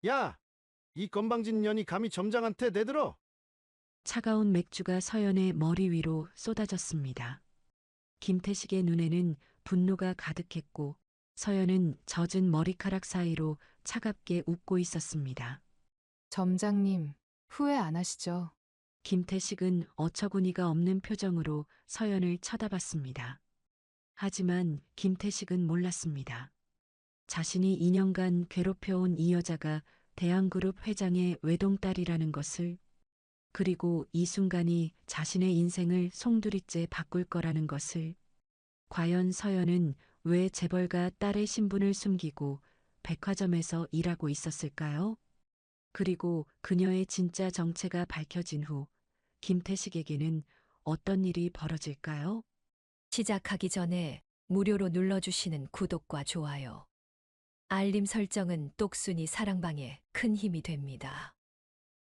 야, 이 건방진 년이 감히 점장한테 내들어? 차가운 맥주가 서연의 머리 위로 쏟아졌습니다. 김태식의 눈에는 분노가 가득했고 서연은 젖은 머리카락 사이로 차갑게 웃고 있었습니다. 점장님, 후회 안 하시죠? 김태식은 어처구니가 없는 표정으로 서연을 쳐다봤습니다. 하지만 김태식은 몰랐습니다. 자신이 2년간 괴롭혀온 이 여자가 대한그룹 회장의 외동딸이라는 것을, 그리고 이 순간이 자신의 인생을 송두리째 바꿀 거라는 것을. 과연 서연은 왜 재벌가 딸의 신분을 숨기고 백화점에서 일하고 있었을까요? 그리고 그녀의 진짜 정체가 밝혀진 후 김태식에게는 어떤 일이 벌어질까요? 시작하기 전에 무료로 눌러주시는 구독과 좋아요, 알림 설정은 똑순이 사랑방에 큰 힘이 됩니다.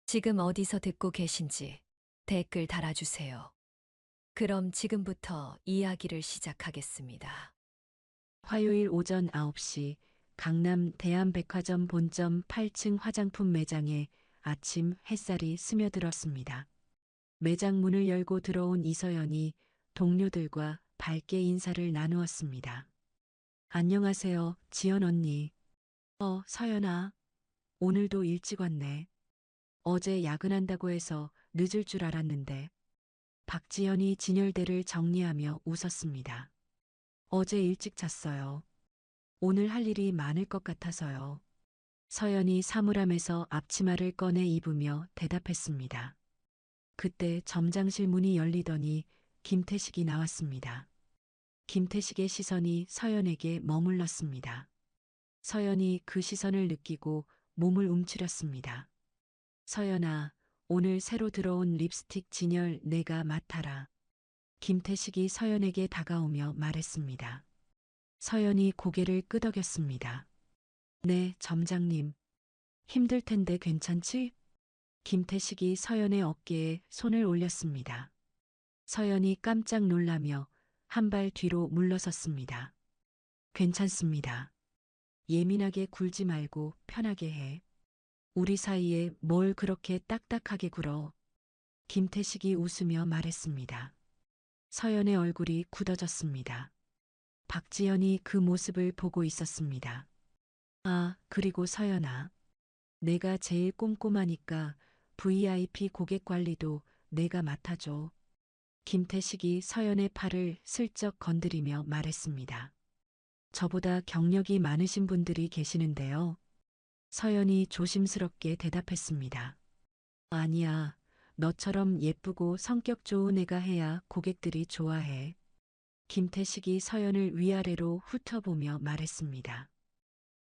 지금 어디서 듣고 계신지 댓글 달아주세요. 그럼 지금부터 이야기를 시작하겠습니다. 화요일 오전 9시 강남 대한백화점 본점 8층 화장품 매장에 아침 햇살이 스며들었습니다. 매장 문을 열고 들어온 이서연이 동료들과 밝게 인사를 나누었습니다. 안녕하세요, 지연 언니. 서연아. 오늘도 일찍 왔네. 어제 야근한다고 해서 늦을 줄 알았는데. 박지연이 진열대를 정리하며 웃었습니다. 어제 일찍 잤어요. 오늘 할 일이 많을 것 같아서요. 서연이 사물함에서 앞치마를 꺼내 입으며 대답했습니다. 그때 점장실 문이 열리더니 김태식이 나왔습니다. 김태식의 시선이 서연에게 머물렀습니다. 서연이 그 시선을 느끼고 몸을 움츠렸습니다. 서연아, 오늘 새로 들어온 립스틱 진열 내가 맡아라. 김태식이 서연에게 다가오며 말했습니다. 서연이 고개를 끄덕였습니다. 네, 점장님. 힘들 텐데 괜찮지? 김태식이 서연의 어깨에 손을 올렸습니다. 서연이 깜짝 놀라며 한 발 뒤로 물러섰습니다. 괜찮습니다. 예민하게 굴지 말고 편하게 해. 우리 사이에 뭘 그렇게 딱딱하게 굴어. 김태식이 웃으며 말했습니다. 서연의 얼굴이 굳어졌습니다. 박지연이 그 모습을 보고 있었습니다. 아, 그리고 서연아. 내가 제일 꼼꼼하니까 VIP 고객 관리도 내가 맡아줘. 김태식이 서연의 팔을 슬쩍 건드리며 말했습니다. 저보다 경력이 많으신 분들이 계시는데요. 서연이 조심스럽게 대답했습니다. 아니야. 너처럼 예쁘고 성격 좋은 애가 해야 고객들이 좋아해. 김태식이 서연을 위아래로 훑어보며 말했습니다.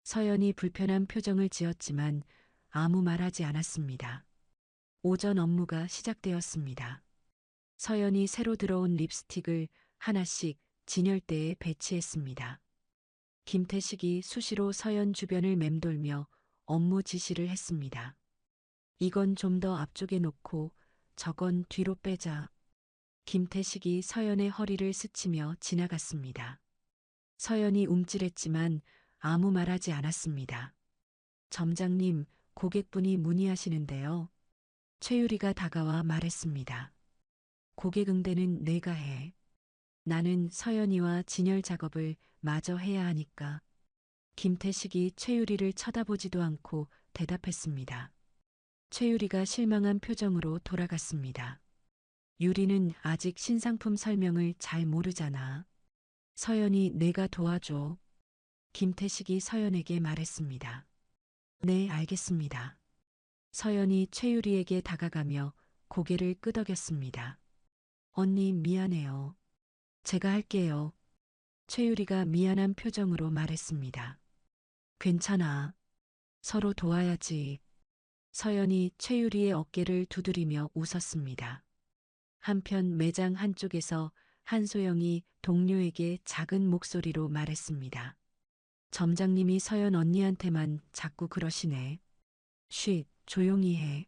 서연이 불편한 표정을 지었지만 아무 말하지 않았습니다. 오전 업무가 시작되었습니다. 서연이 새로 들어온 립스틱을 하나씩 진열대에 배치했습니다. 김태식이 수시로 서연 주변을 맴돌며 업무 지시를 했습니다. 이건 좀 더 앞쪽에 놓고 저건 뒤로 빼자. 김태식이 서연의 허리를 스치며 지나갔습니다. 서연이 움찔했지만 아무 말하지 않았습니다. 점장님, 고객분이 문의하시는데요. 최유리가 다가와 말했습니다. 고객 응대는 내가 해. 나는 서연이와 진열 작업을 마저 해야 하니까. 김태식이 최유리를 쳐다보지도 않고 대답했습니다. 최유리가 실망한 표정으로 돌아갔습니다. 유리는 아직 신상품 설명을 잘 모르잖아. 서연이 내가 도와줘. 김태식이 서연에게 말했습니다. 네, 알겠습니다. 서연이 최유리에게 다가가며 고개를 끄덕였습니다. 언니 미안해요. 제가 할게요. 최유리가 미안한 표정으로 말했습니다. 괜찮아. 서로 도와야지. 서연이 최유리의 어깨를 두드리며 웃었습니다. 한편 매장 한쪽에서 한소영이 동료에게 작은 목소리로 말했습니다. 점장님이 서연 언니한테만 자꾸 그러시네. 쉿, 조용히 해.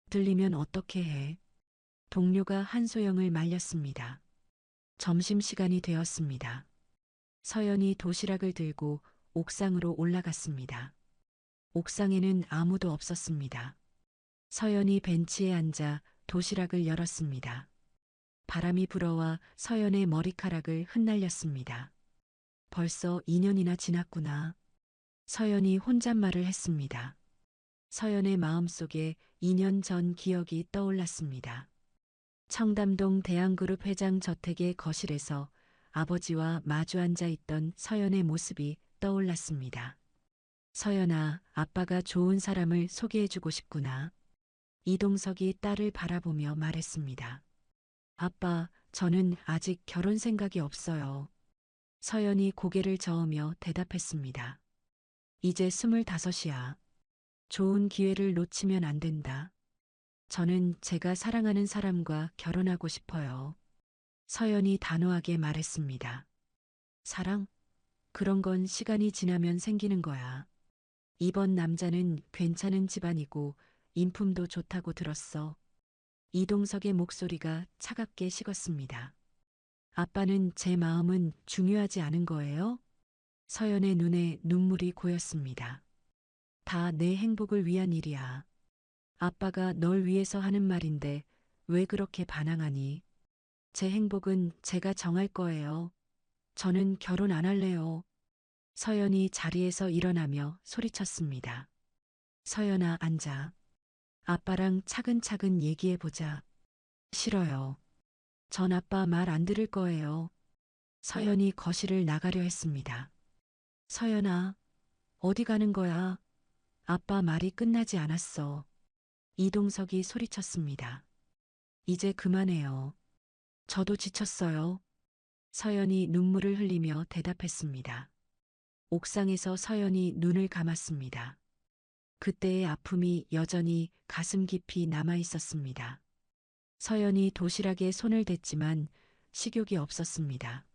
들리면 어떻게 해? 동료가 한소영을 말렸습니다. 점심시간이 되었습니다. 서연이 도시락을 들고 옥상으로 올라갔습니다. 옥상에는 아무도 없었습니다. 서연이 벤치에 앉아 도시락을 열었습니다. 바람이 불어와 서연의 머리카락을 흩날렸습니다. 벌써 2년이나 지났구나. 서연이 혼잣말을 했습니다. 서연의 마음속에 2년 전 기억이 떠올랐습니다. 청담동 대한그룹 회장 저택의 거실에서 아버지와 마주 앉아 있던 서연의 모습이 떠올랐습니다. 서연아, 아빠가 좋은 사람을 소개해주고 싶구나. 이동석이 딸을 바라보며 말했습니다. 아빠, 저는 아직 결혼 생각이 없어요. 서연이 고개를 저으며 대답했습니다. 이제 25이야. 좋은 기회를 놓치면 안 된다. 저는 제가 사랑하는 사람과 결혼하고 싶어요. 서연이 단호하게 말했습니다. 사랑? 그런 건 시간이 지나면 생기는 거야. 이번 남자는 괜찮은 집안이고 인품도 좋다고 들었어. 이동석의 목소리가 차갑게 식었습니다. 아빠는 제 마음은 중요하지 않은 거예요? 서연의 눈에 눈물이 고였습니다. 다 내 행복을 위한 일이야. 아빠가 널 위해서 하는 말인데 왜 그렇게 반항하니? 제 행복은 제가 정할 거예요. 저는 결혼 안 할래요. 서연이 자리에서 일어나며 소리쳤습니다. 서연아, 앉아. 아빠랑 차근차근 얘기해보자. 싫어요. 전 아빠 말 안 들을 거예요. 서연이 거실을 나가려 했습니다. 서연아, 어디 가는 거야? 아빠 말이 끝나지 않았어. 이동석이 소리쳤습니다. 이제 그만해요. 저도 지쳤어요. 서연이 눈물을 흘리며 대답했습니다. 옥상에서 서연이 눈을 감았습니다. 그때의 아픔이 여전히 가슴 깊이 남아 있었습니다. 서연이 도시락에 손을 댔지만 식욕이 없었습니다.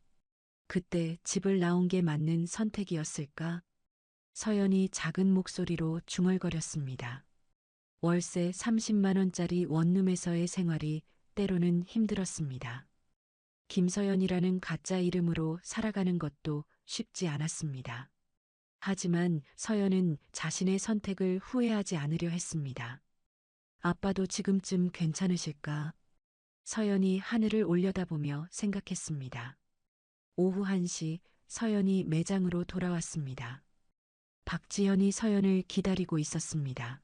그때 집을 나온 게 맞는 선택이었을까? 서연이 작은 목소리로 중얼거렸습니다. 월세 30만 원짜리 원룸에서의 생활이 때로는 힘들었습니다. 김서연이라는 가짜 이름으로 살아가는 것도 쉽지 않았습니다. 하지만 서연은 자신의 선택을 후회하지 않으려 했습니다. 아빠도 지금쯤 괜찮으실까? 서연이 하늘을 올려다보며 생각했습니다. 오후 1시 서연이 매장으로 돌아왔습니다. 박지현이 서연을 기다리고 있었습니다.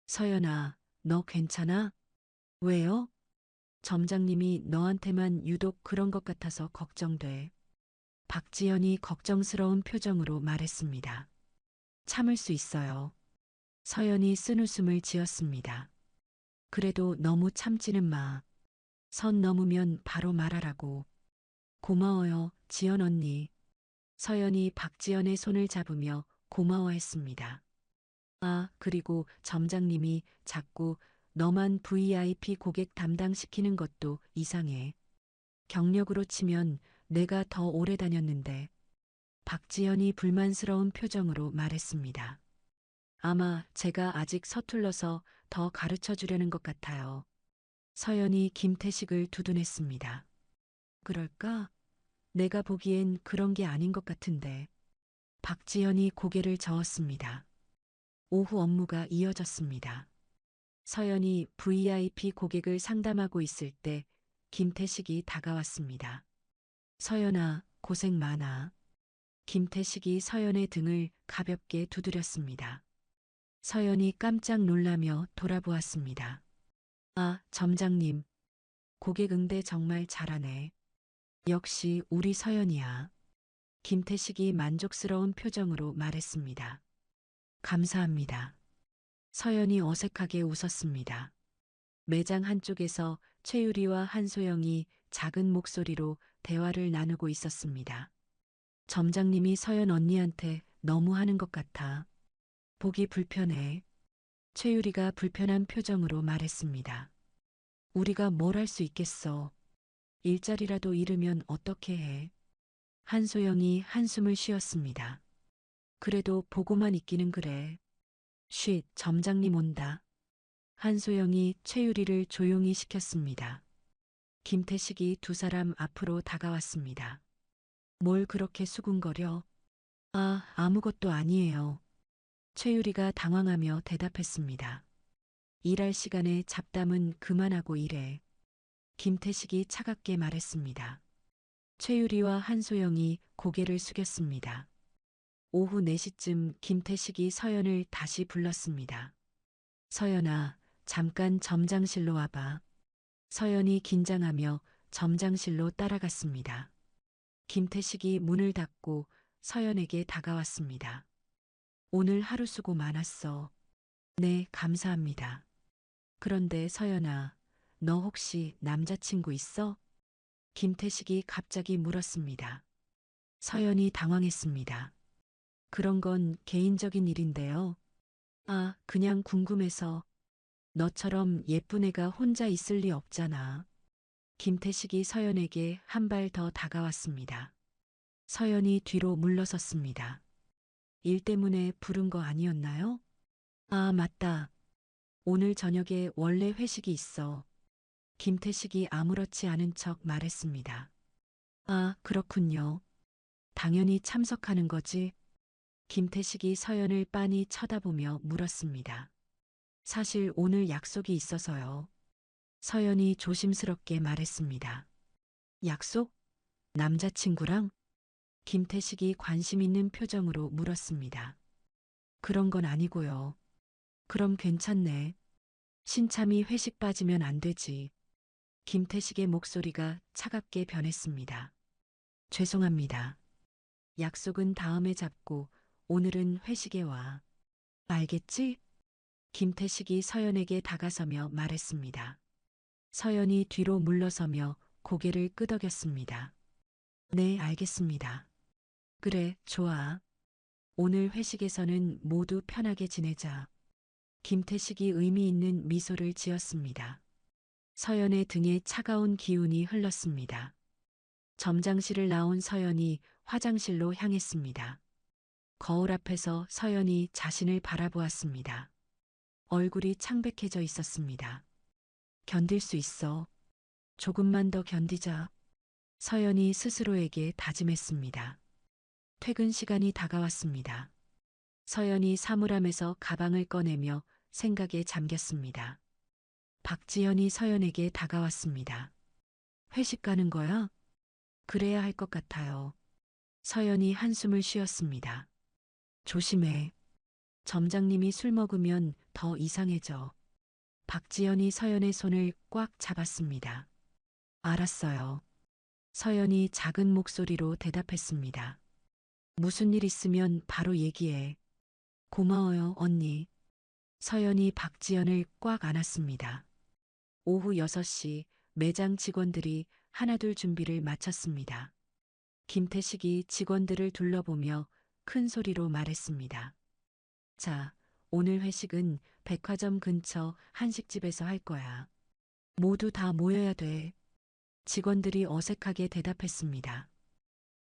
서연아, 너 괜찮아? 왜요? 점장님이 너한테만 유독 그런 것 같아서 걱정돼. 박지현이 걱정스러운 표정으로 말했습니다. 참을 수 있어요. 서연이 쓴웃음을 지었습니다. 그래도 너무 참지는 마. 선 넘으면 바로 말하라고. 고마워요, 지연 언니. 서연이 박지연의 손을 잡으며 고마워했습니다. 아, 그리고 점장님이 자꾸 너만 VIP 고객 담당시키는 것도 이상해. 경력으로 치면 내가 더 오래 다녔는데. 박지연이 불만스러운 표정으로 말했습니다. 아마 제가 아직 서툴러서 더 가르쳐 주려는 것 같아요. 서연이 김태식을 두둔했습니다. 그럴까? 내가 보기엔 그런 게 아닌 것 같은데. 박지연이 고개를 저었습니다. 오후 업무가 이어졌습니다. 서연이 VIP 고객을 상담하고 있을 때 김태식이 다가왔습니다. 서연아, 고생 많아. 김태식이 서연의 등을 가볍게 두드렸습니다. 서연이 깜짝 놀라며 돌아보았습니다. 아, 점장님. 고객 응대 정말 잘하네. 역시 우리 서연이야. 김태식이 만족스러운 표정으로 말했습니다. 감사합니다. 서연이 어색하게 웃었습니다. 매장 한쪽에서 최유리와 한소영이 작은 목소리로 대화를 나누고 있었습니다. 점장님이 서연 언니한테 너무 하는 것 같아. 보기 불편해. 최유리가 불편한 표정으로 말했습니다. 우리가 뭘 할 수 있겠어. 일자리라도 잃으면 어떻게 해. 한소영이 한숨을 쉬었습니다. 그래도 보고만 있기는 그래. 쉿, 점장님 온다. 한소영이 최유리를 조용히 시켰습니다. 김태식이 두 사람 앞으로 다가왔습니다. 뭘 그렇게 수군거려? 아, 아무것도 아니에요. 최유리가 당황하며 대답했습니다. 일할 시간에 잡담은 그만하고 일해. 김태식이 차갑게 말했습니다. 최유리와 한소영이 고개를 숙였습니다. 오후 4시쯤 김태식이 서연을 다시 불렀습니다. 서연아, 잠깐 점장실로 와봐. 서연이 긴장하며 점장실로 따라갔습니다. 김태식이 문을 닫고 서연에게 다가왔습니다. 오늘 하루 수고 많았어. 네, 감사합니다. 그런데 서연아, 너 혹시 남자친구 있어? 김태식이 갑자기 물었습니다. 서연이 당황했습니다. 그런 건 개인적인 일인데요. 아, 그냥 궁금해서. 너처럼 예쁜 애가 혼자 있을 리 없잖아. 김태식이 서연에게 한 발 더 다가왔습니다. 서연이 뒤로 물러섰습니다. 일 때문에 부른 거 아니었나요? 아, 맞다. 오늘 저녁에 원래 회식이 있어. 김태식이 아무렇지 않은 척 말했습니다. 아, 그렇군요. 당연히 참석하는 거지. 김태식이 서연을 빤히 쳐다보며 물었습니다. 사실 오늘 약속이 있어서요. 서연이 조심스럽게 말했습니다. 약속? 남자친구랑? 김태식이 관심 있는 표정으로 물었습니다. 그런 건 아니고요. 그럼 괜찮네. 신참이 회식 빠지면 안 되지. 김태식의 목소리가 차갑게 변했습니다. 죄송합니다. 약속은 다음에 잡고 오늘은 회식에 와. 알겠지? 김태식이 서연에게 다가서며 말했습니다. 서연이 뒤로 물러서며 고개를 끄덕였습니다. 네, 알겠습니다. 그래, 좋아. 오늘 회식에서는 모두 편하게 지내자. 김태식이 의미 있는 미소를 지었습니다. 서연의 등에 차가운 기운이 흘렀습니다. 점장실을 나온 서연이 화장실로 향했습니다. 거울 앞에서 서연이 자신을 바라보았습니다. 얼굴이 창백해져 있었습니다. 견딜 수 있어. 조금만 더 견디자. 서연이 스스로에게 다짐했습니다. 퇴근 시간이 다가왔습니다. 서연이 사물함에서 가방을 꺼내며 생각에 잠겼습니다. 박지연이 서연에게 다가왔습니다. 회식 가는 거야? 그래야 할 것 같아요. 서연이 한숨을 쉬었습니다. 조심해. 점장님이 술 먹으면 더 이상해져. 박지연이 서연의 손을 꽉 잡았습니다. 알았어요. 서연이 작은 목소리로 대답했습니다. 무슨 일 있으면 바로 얘기해. 고마워요, 언니. 서연이 박지연을 꽉 안았습니다. 오후 6시 매장 직원들이 하나둘 준비를 마쳤습니다. 김태식이 직원들을 둘러보며 큰 소리로 말했습니다. 자, 오늘 회식은 백화점 근처 한식집에서 할 거야. 모두 다 모여야 돼. 직원들이 어색하게 대답했습니다.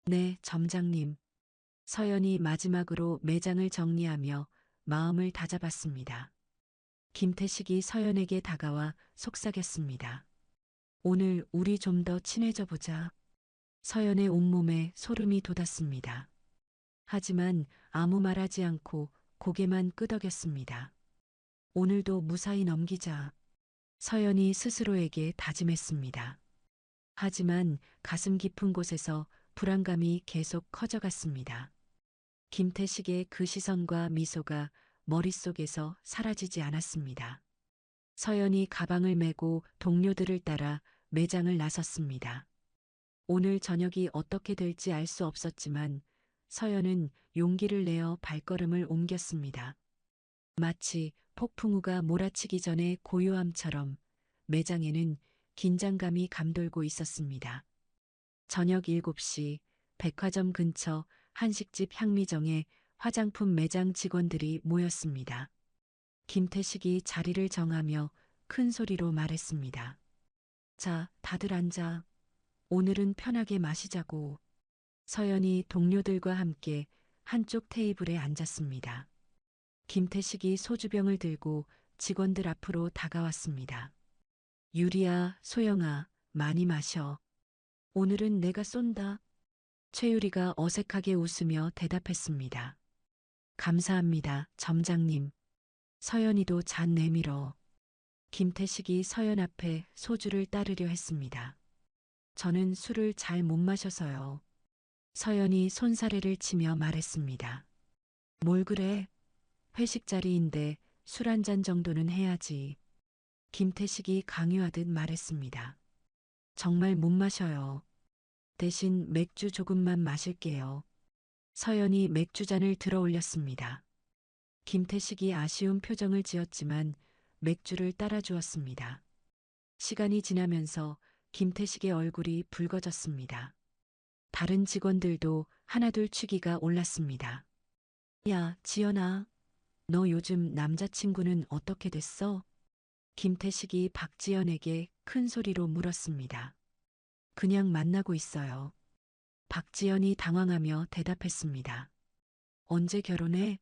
네, 점장님. 서연이 마지막으로 매장을 정리하며 마음을 다잡았습니다. 김태식이 서연에게 다가와 속삭였습니다. 오늘 우리 좀 더 친해져 보자. 서연의 온몸에 소름이 돋았습니다. 하지만 아무 말하지 않고 고개만 끄덕였습니다. 오늘도 무사히 넘기자. 서연이 스스로에게 다짐했습니다. 하지만 가슴 깊은 곳에서 불안감이 계속 커져갔습니다. 김태식의 그 시선과 미소가 머릿속에서 사라지지 않았습니다. 서연이 가방을 메고 동료들을 따라 매장을 나섰습니다. 오늘 저녁이 어떻게 될지 알 수 없었지만 서연은 용기를 내어 발걸음을 옮겼습니다. 마치 폭풍우가 몰아치기 전에 고요함처럼 매장에는 긴장감이 감돌고 있었습니다. 저녁 7시 백화점 근처 한식집 향미정에 화장품 매장 직원들이 모였습니다. 김태식이 자리를 정하며 큰 소리로 말했습니다. 자, 다들 앉아. 오늘은 편하게 마시자고. 서연이 동료들과 함께 한쪽 테이블에 앉았습니다. 김태식이 소주병을 들고 직원들 앞으로 다가왔습니다. 유리야, 소영아, 많이 마셔. 오늘은 내가 쏜다. 최유리가 어색하게 웃으며 대답했습니다. 감사합니다, 점장님. 서연이도 잔 내밀어. 김태식이 서연 앞에 소주를 따르려 했습니다. 저는 술을 잘 못 마셔서요. 서연이 손사래를 치며 말했습니다. 뭘 그래? 회식 자리인데 술 한 잔 정도는 해야지. 김태식이 강요하듯 말했습니다. 정말 못 마셔요. 대신 맥주 조금만 마실게요. 서연이 맥주잔을 들어 올렸습니다. 김태식이 아쉬운 표정을 지었지만 맥주를 따라 주었습니다. 시간이 지나면서 김태식의 얼굴이 붉어졌습니다. 다른 직원들도 하나둘 취기가 올랐습니다. 야, 지연아. 너 요즘 남자친구는 어떻게 됐어? 김태식이 박지연에게 큰 소리로 물었습니다. 그냥 만나고 있어요. 박지연이 당황하며 대답했습니다. 언제 결혼해?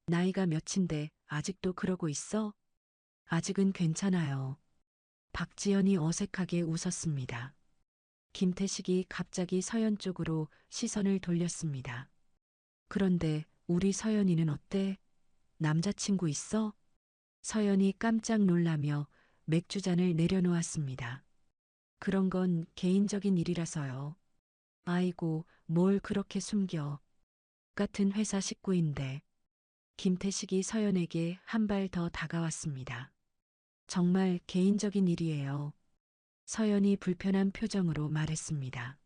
나이가 몇인데 아직도 그러고 있어? 아직은 괜찮아요. 박지연이 어색하게 웃었습니다. 김태식이 갑자기 서연 쪽으로 시선을 돌렸습니다. 그런데 우리 서연이는 어때? 남자친구 있어? 서연이 깜짝 놀라며 맥주잔을 내려놓았습니다. 그런 건 개인적인 일이라서요. 아이고, 뭘 그렇게 숨겨. 같은 회사 식구인데. 김태식이 서연에게 한 발 더 다가왔습니다. 정말 개인적인 일이에요. 서연이 불편한 표정으로 말했습니다.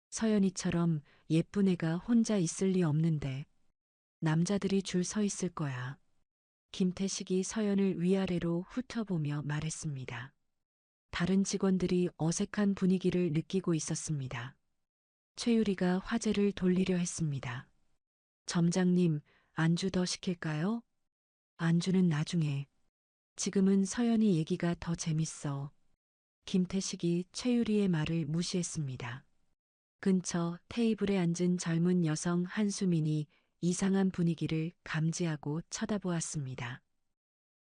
서연이처럼 예쁜 애가 혼자 있을 리 없는데 남자들이 줄 서 있을 거야. 김태식이 서연을 위아래로 훑어보며 말했습니다. 다른 직원들이 어색한 분위기를 느끼고 있었습니다. 최유리가 화제를 돌리려 했습니다. 점장님, 안주 더 시킬까요? 안주는 나중에. 지금은 서연이 얘기가 더 재밌어. 김태식이 최유리의 말을 무시했습니다. 근처 테이블에 앉은 젊은 여성 한수민이 이상한 분위기를 감지하고 쳐다보았습니다.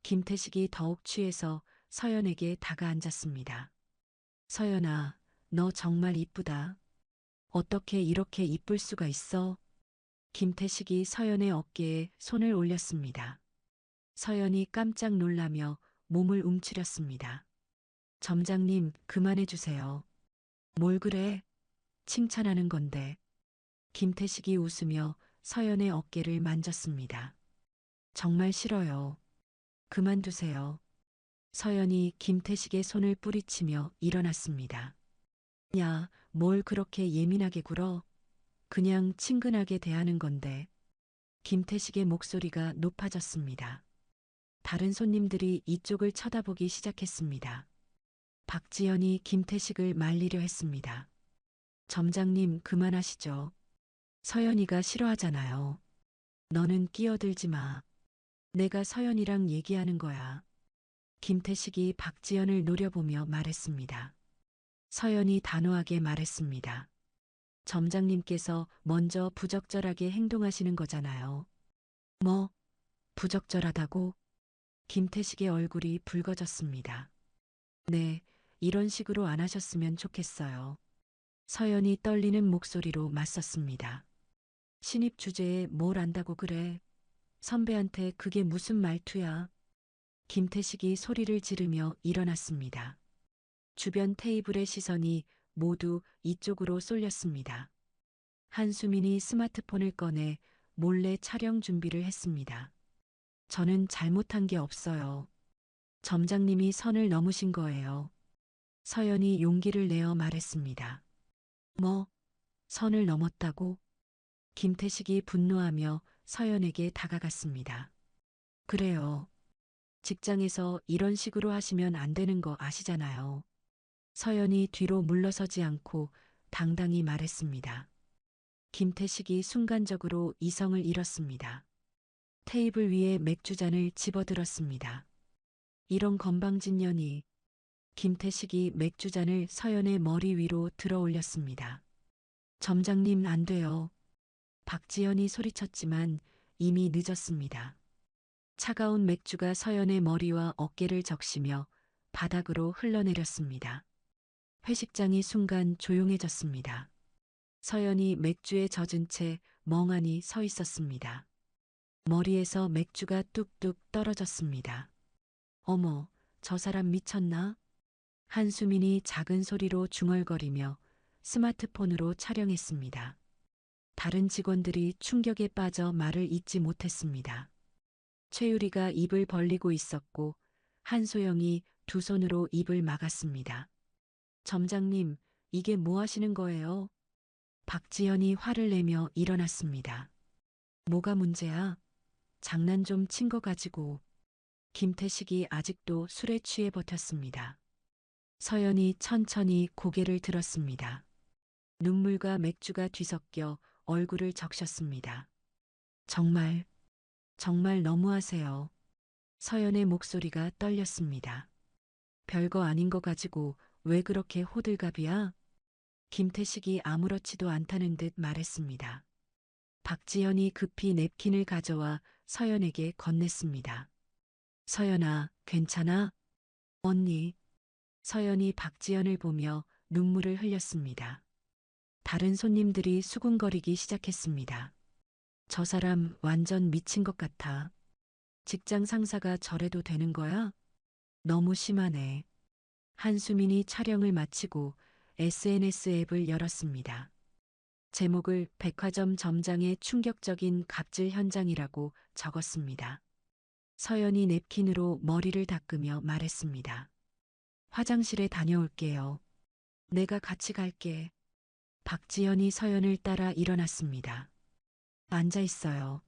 김태식이 더욱 취해서 서연에게 다가앉았습니다. 서연아, 너 정말 이쁘다. 어떻게 이렇게 이쁠 수가 있어? 김태식이 서연의 어깨에 손을 올렸습니다. 서연이 깜짝 놀라며 몸을 움츠렸습니다. 점장님, 그만해 주세요. 뭘 그래? 칭찬하는 건데. 김태식이 웃으며 서연의 어깨를 만졌습니다. 정말 싫어요. 그만두세요. 서연이 김태식의 손을 뿌리치며 일어났습니다. 야, 뭘 그렇게 예민하게 굴어? 그냥 친근하게 대하는 건데. 김태식의 목소리가 높아졌습니다. 다른 손님들이 이쪽을 쳐다보기 시작했습니다. 박지연이 김태식을 말리려 했습니다. 점장님, 그만하시죠. 서연이가 싫어하잖아요. 너는 끼어들지 마. 내가 서연이랑 얘기하는 거야. 김태식이 박지연을 노려보며 말했습니다. 서연이 단호하게 말했습니다. 점장님께서 먼저 부적절하게 행동하시는 거잖아요. 뭐? 부적절하다고? 김태식의 얼굴이 붉어졌습니다. 네, 이런 식으로 안 하셨으면 좋겠어요. 서연이 떨리는 목소리로 맞섰습니다. 신입 주제에 뭘 안다고 그래? 선배한테 그게 무슨 말투야? 김태식이 소리를 지르며 일어났습니다. 주변 테이블의 시선이 모두 이쪽으로 쏠렸습니다. 한수민이 스마트폰을 꺼내 몰래 촬영 준비를 했습니다. 저는 잘못한 게 없어요. 점장님이 선을 넘으신 거예요. 서연이 용기를 내어 말했습니다. 뭐? 선을 넘었다고? 김태식이 분노하며 서연에게 다가갔습니다. 그래요. 직장에서 이런 식으로 하시면 안 되는 거 아시잖아요. 서연이 뒤로 물러서지 않고 당당히 말했습니다. 김태식이 순간적으로 이성을 잃었습니다. 테이블 위에 맥주잔을 집어들었습니다. 이런 건방진년이. 김태식이 맥주잔을 서연의 머리 위로 들어 올렸습니다. 점장님, 안 돼요. 박지연이 소리쳤지만 이미 늦었습니다. 차가운 맥주가 서연의 머리와 어깨를 적시며 바닥으로 흘러내렸습니다. 회식장이 순간 조용해졌습니다. 서연이 맥주에 젖은 채 멍하니 서 있었습니다. 머리에서 맥주가 뚝뚝 떨어졌습니다. 어머, 저 사람 미쳤나? 한수민이 작은 소리로 중얼거리며 스마트폰으로 촬영했습니다. 다른 직원들이 충격에 빠져 말을 잇지 못했습니다. 최유리가 입을 벌리고 있었고 한소영이 두 손으로 입을 막았습니다. 점장님, 이게 뭐 하시는 거예요? 박지연이 화를 내며 일어났습니다. 뭐가 문제야? 장난 좀 친 거 가지고. 김태식이 아직도 술에 취해 버텼습니다. 서연이 천천히 고개를 들었습니다. 눈물과 맥주가 뒤섞여 얼굴을 적셨습니다. 정말, 정말 너무하세요. 서연의 목소리가 떨렸습니다. 별거 아닌 거 가지고 왜 그렇게 호들갑이야? 김태식이 아무렇지도 않다는 듯 말했습니다. 박지연이 급히 냅킨을 가져와 서연에게 건넸습니다. 서연아, 괜찮아? 언니. 서연이 박지연을 보며 눈물을 흘렸습니다. 다른 손님들이 수군거리기 시작했습니다. 저 사람 완전 미친 것 같아. 직장 상사가 저래도 되는 거야? 너무 심하네. 한수민이 촬영을 마치고 SNS 앱을 열었습니다. 제목을 백화점 점장의 충격적인 갑질 현장이라고 적었습니다. 서연이 냅킨으로 머리를 닦으며 말했습니다. 화장실에 다녀올게요. 내가 같이 갈게. 박지연이 서연을 따라 일어났습니다. 앉아 있어요.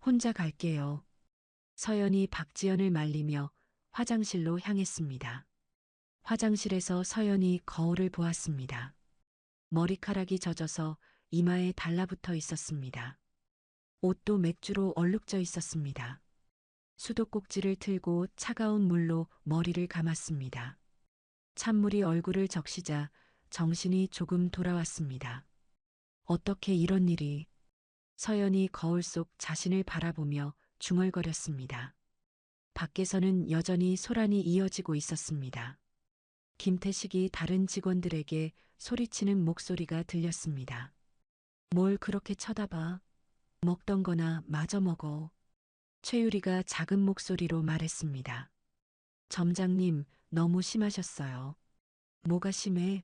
혼자 갈게요. 서연이 박지연을 말리며 화장실로 향했습니다. 화장실에서 서연이 거울을 보았습니다. 머리카락이 젖어서 이마에 달라붙어 있었습니다. 옷도 맥주로 얼룩져 있었습니다. 수도꼭지를 틀고 차가운 물로 머리를 감았습니다. 찬물이 얼굴을 적시자 정신이 조금 돌아왔습니다. 어떻게 이런 일이? 서연이 거울 속 자신을 바라보며 중얼거렸습니다. 밖에서는 여전히 소란이 이어지고 있었습니다. 김태식이 다른 직원들에게 소리치는 목소리가 들렸습니다. 뭘 그렇게 쳐다봐? 먹던 거나 마저 먹어. 최유리가 작은 목소리로 말했습니다. 점장님, 너무 심하셨어요. 뭐가 심해?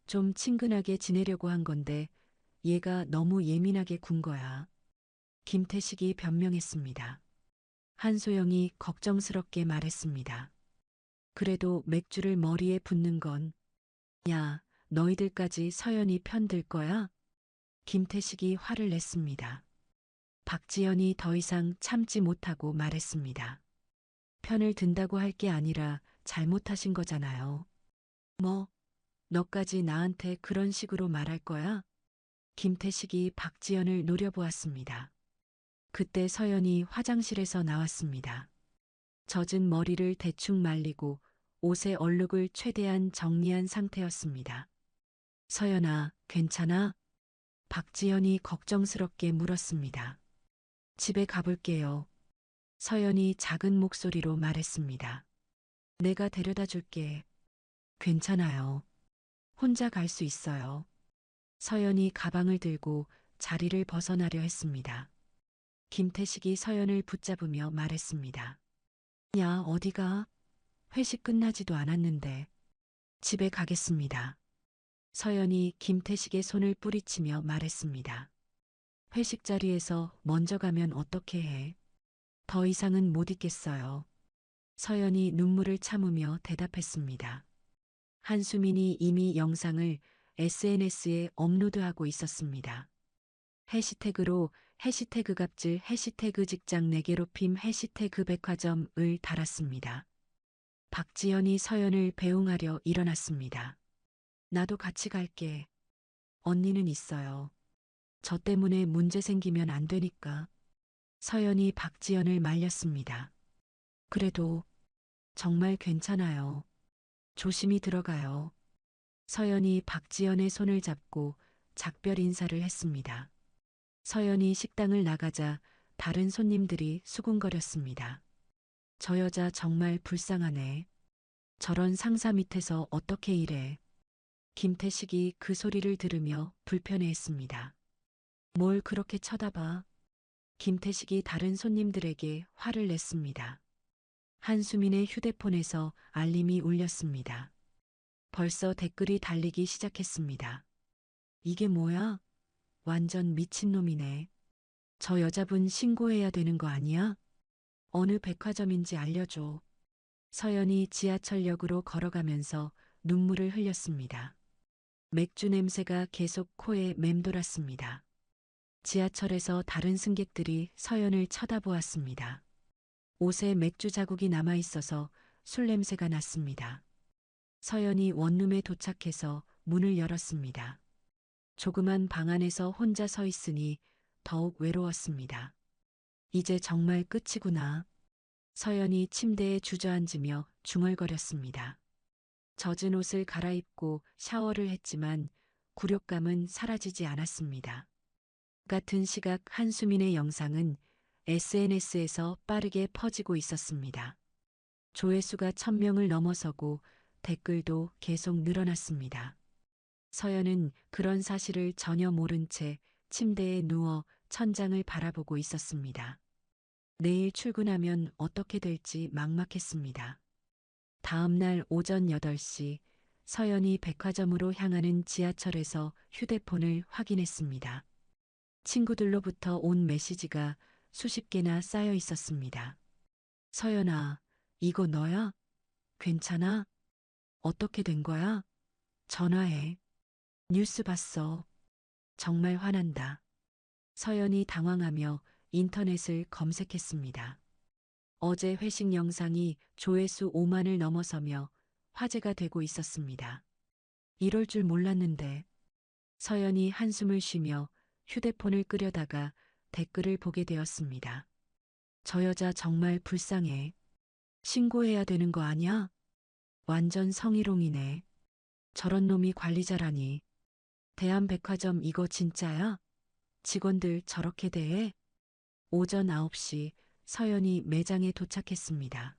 좀 친근하게 지내려고 한 건데 얘가 너무 예민하게 군 거야. 김태식이 변명했습니다. 한소영이 걱정스럽게 말했습니다. 그래도 맥주를 머리에 붓는 건, 야, 너희들까지 서연이 편들 거야? 김태식이 화를 냈습니다. 박지연이 더 이상 참지 못하고 말했습니다. 편을 든다고 할 게 아니라 잘못하신 거잖아요. 뭐, 너까지 나한테 그런 식으로 말할 거야? 김태식이 박지연을 노려보았습니다. 그때 서연이 화장실에서 나왔습니다. 젖은 머리를 대충 말리고 옷의 얼룩을 최대한 정리한 상태였습니다. 서연아, 괜찮아? 박지연이 걱정스럽게 물었습니다. 집에 가볼게요. 서연이 작은 목소리로 말했습니다. 내가 데려다 줄게. 괜찮아요. 혼자 갈 수 있어요. 서연이 가방을 들고 자리를 벗어나려 했습니다. 김태식이 서연을 붙잡으며 말했습니다. 야, 어디가? 회식 끝나지도 않았는데. 집에 가겠습니다. 서연이 김태식의 손을 뿌리치며 말했습니다. 회식 자리에서 먼저 가면 어떻게 해? 더 이상은 못 있겠어요. 서연이 눈물을 참으며 대답했습니다. 한수민이 이미 영상을 SNS에 업로드하고 있었습니다. 해시태그로 해시태그 갑질, 해시태그 직장 내괴롭힘, 해시태그 백화점을 달았습니다. 박지연이 서연을 배웅하려 일어났습니다. 나도 같이 갈게. 언니는 있어요. 저 때문에 문제 생기면 안 되니까. 서연이 박지연을 말렸습니다. 그래도 정말 괜찮아요. 조심히 들어가요. 서연이 박지연의 손을 잡고 작별 인사를 했습니다. 서연이 식당을 나가자 다른 손님들이 수군거렸습니다. 저 여자 정말 불쌍하네. 저런 상사 밑에서 어떻게 일해. 김태식이 그 소리를 들으며 불편해했습니다. 뭘 그렇게 쳐다봐. 김태식이 다른 손님들에게 화를 냈습니다. 한수민의 휴대폰에서 알림이 울렸습니다. 벌써 댓글이 달리기 시작했습니다. 이게 뭐야? 완전 미친놈이네. 저 여자분 신고해야 되는 거 아니야? 어느 백화점인지 알려줘. 서연이 지하철역으로 걸어가면서 눈물을 흘렸습니다. 맥주 냄새가 계속 코에 맴돌았습니다. 지하철에서 다른 승객들이 서연을 쳐다보았습니다. 옷에 맥주 자국이 남아 있어서 술 냄새가 났습니다. 서연이 원룸에 도착해서 문을 열었습니다. 조그만 방 안에서 혼자 서 있으니 더욱 외로웠습니다. 이제 정말 끝이구나. 서연이 침대에 주저앉으며 중얼거렸습니다. 젖은 옷을 갈아입고 샤워를 했지만 굴욕감은 사라지지 않았습니다. 같은 시각 한수민의 영상은 SNS에서 빠르게 퍼지고 있었습니다. 조회수가 1000명을 넘어서고 댓글도 계속 늘어났습니다. 서연은 그런 사실을 전혀 모른 채 침대에 누워 천장을 바라보고 있었습니다. 내일 출근하면 어떻게 될지 막막했습니다. 다음 날 오전 8시 서연이 백화점으로 향하는 지하철에서 휴대폰을 확인했습니다. 친구들로부터 온 메시지가 수십 개나 쌓여 있었습니다. 서연아, 이거 너야? 괜찮아? 어떻게 된 거야? 전화해. 뉴스 봤어. 정말 화난다. 서연이 당황하며 인터넷을 검색했습니다. 어제 회식 영상이 조회수 5만을 넘어서며 화제가 되고 있었습니다. 이럴 줄 몰랐는데. 서연이 한숨을 쉬며 휴대폰을 끄려다가 댓글을 보게 되었습니다. 저 여자 정말 불쌍해. 신고해야 되는 거 아니야? 완전 성희롱이네. 저런 놈이 관리자라니. 대한백화점 이거 진짜야? 직원들 저렇게 대해? 오전 9시 서연이 매장에 도착했습니다.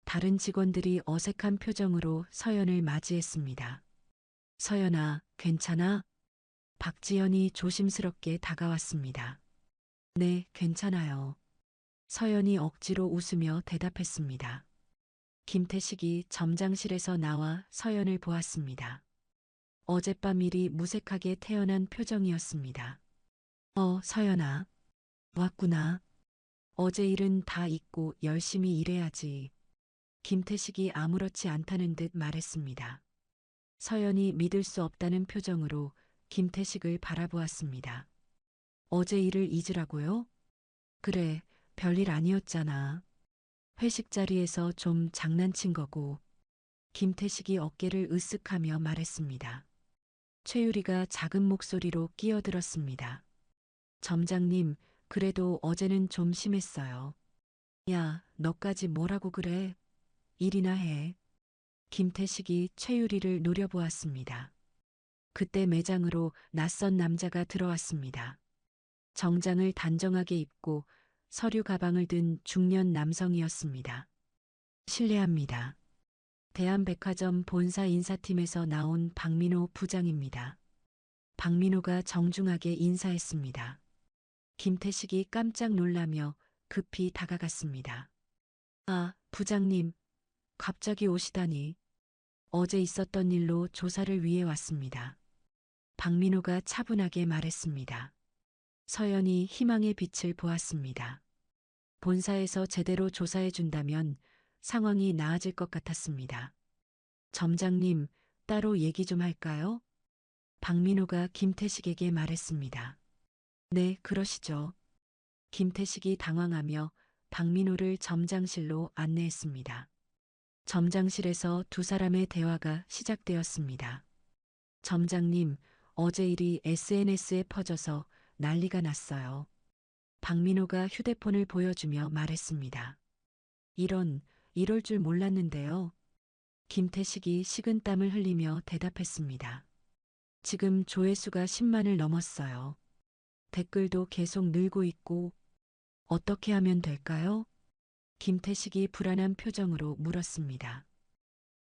다른 직원들이 어색한 표정으로 서연을 맞이했습니다. 서연아, 괜찮아? 박지연이 조심스럽게 다가왔습니다. 네, 괜찮아요. 서연이 억지로 웃으며 대답했습니다. 김태식이 점장실에서 나와 서연을 보았습니다. 어젯밤 일이 무색하게 태어난 표정이었습니다. 서연아. 왔구나. 어제 일은 다 잊고 열심히 일해야지. 김태식이 아무렇지 않다는 듯 말했습니다. 서연이 믿을 수 없다는 표정으로 김태식을 바라보았습니다. 어제 일을 잊으라고요? 그래, 별일 아니었잖아. 회식 자리에서 좀 장난친 거고. 김태식이 어깨를 으쓱하며 말했습니다. 최유리가 작은 목소리로 끼어들었습니다. 점장님, 그래도 어제는 좀 심했어요. 야, 너까지 뭐라고 그래? 일이나 해. 김태식이 최유리를 노려보았습니다. 그때 매장으로 낯선 남자가 들어왔습니다. 정장을 단정하게 입고 서류 가방을 든 중년 남성이었습니다. 실례합니다. 대한백화점 본사 인사팀에서 나온 박민호 부장입니다. 박민호가 정중하게 인사했습니다. 김태식이 깜짝 놀라며 급히 다가갔습니다. 아, 부장님, 갑자기 오시다니. 어제 있었던 일로 조사를 위해 왔습니다. 박민호가 차분하게 말했습니다. 서연이 희망의 빛을 보았습니다. 본사에서 제대로 조사해 준다면 상황이 나아질 것 같았습니다. 점장님, 따로 얘기 좀 할까요? 박민호가 김태식에게 말했습니다. 네, 그러시죠. 김태식이 당황하며 박민호를 점장실로 안내했습니다. 점장실에서 두 사람의 대화가 시작되었습니다. 점장님, 어제 일이 SNS에 퍼져서 난리가 났어요. 박민호가 휴대폰을 보여주며 말했습니다. 이럴 줄 몰랐는데요. 김태식이 식은땀을 흘리며 대답했습니다. 지금 조회수가 10만을 넘었어요. 댓글도 계속 늘고 있고 어떻게 하면 될까요? 김태식이 불안한 표정으로 물었습니다.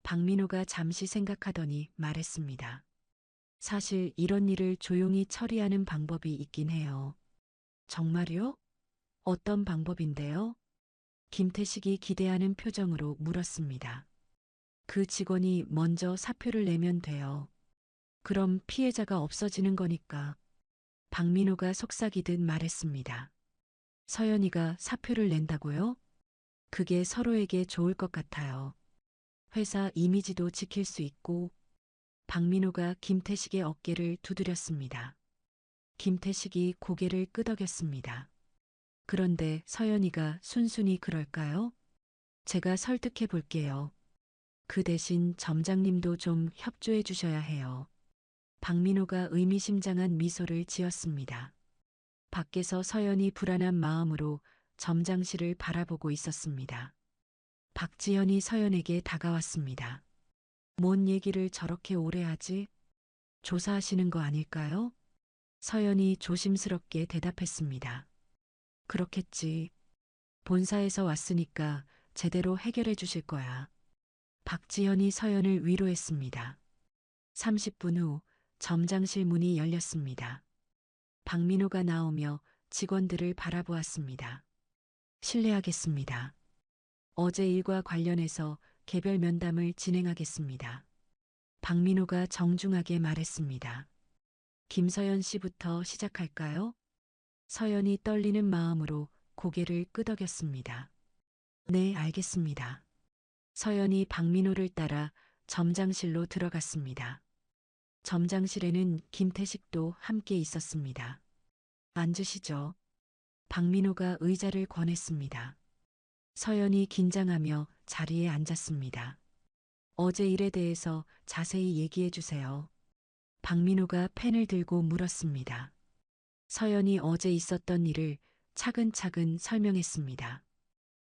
박민호가 잠시 생각하더니 말했습니다. 사실 이런 일을 조용히 처리하는 방법이 있긴 해요. 정말요? 어떤 방법인데요? 김태식이 기대하는 표정으로 물었습니다. 그 직원이 먼저 사표를 내면 돼요. 그럼 피해자가 없어지는 거니까. 박민호가 속삭이듯 말했습니다. 서연이가 사표를 낸다고요? 그게 서로에게 좋을 것 같아요. 회사 이미지도 지킬 수 있고. 박민호가 김태식의 어깨를 두드렸습니다. 김태식이 고개를 끄덕였습니다. 그런데 서연이가 순순히 그럴까요? 제가 설득해 볼게요. 그 대신 점장님도 좀 협조해 주셔야 해요. 박민호가 의미심장한 미소를 지었습니다. 밖에서 서연이 불안한 마음으로 점장실을 바라보고 있었습니다. 박지현이 서연에게 다가왔습니다. 뭔 얘기를 저렇게 오래 하지? 조사하시는 거 아닐까요? 서연이 조심스럽게 대답했습니다. 그렇겠지. 본사에서 왔으니까 제대로 해결해 주실 거야. 박지현이 서연을 위로했습니다. 30분 후 점장실 문이 열렸습니다. 박민호가 나오며 직원들을 바라보았습니다. 실례하겠습니다. 어제 일과 관련해서 개별 면담을 진행하겠습니다. 박민호가 정중하게 말했습니다. 김서연 씨부터 시작할까요? 서연이 떨리는 마음으로 고개를 끄덕였습니다. 네, 알겠습니다. 서연이 박민호를 따라 점장실로 들어갔습니다. 점장실에는 김태식도 함께 있었습니다. 앉으시죠. 박민호가 의자를 권했습니다. 서연이 긴장하며 자리에 앉았습니다. 어제 일에 대해서 자세히 얘기해 주세요. 박민호가 펜을 들고 물었습니다. 서연이 어제 있었던 일을 차근차근 설명했습니다.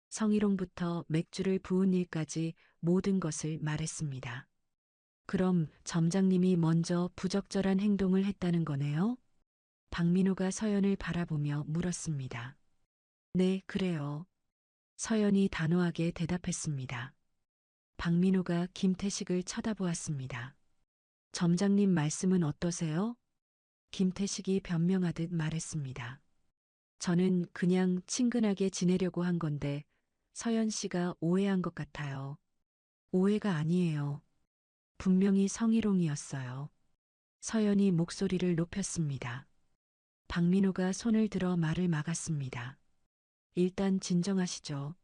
성희롱부터 맥주를 부은 일까지 모든 것을 말했습니다. 그럼 점장님이 먼저 부적절한 행동을 했다는 거네요? 박민호가 서연을 바라보며 물었습니다. 네, 그래요. 서연이 단호하게 대답했습니다. 박민호가 김태식을 쳐다보았습니다. 점장님 말씀은 어떠세요? 김태식이 변명하듯 말했습니다. 저는 그냥 친근하게 지내려고 한 건데 서연 씨가 오해한 것 같아요. 오해가 아니에요. 분명히 성희롱이었어요. 서연이 목소리를 높였습니다. 박민호가 손을 들어 말을 막았습니다. 일단 진정하시죠.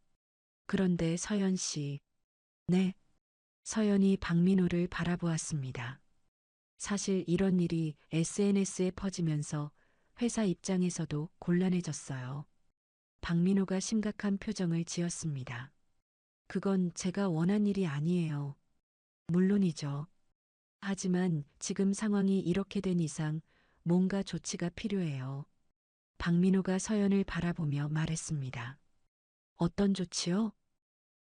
그런데 서연 씨. 네. 서연이 박민호를 바라보았습니다. 사실 이런 일이 SNS에 퍼지면서 회사 입장에서도 곤란해졌어요. 박민호가 심각한 표정을 지었습니다. 그건 제가 원한 일이 아니에요. 물론이죠. 하지만 지금 상황이 이렇게 된 이상 뭔가 조치가 필요해요. 박민호가 서연을 바라보며 말했습니다. 어떤 조치요?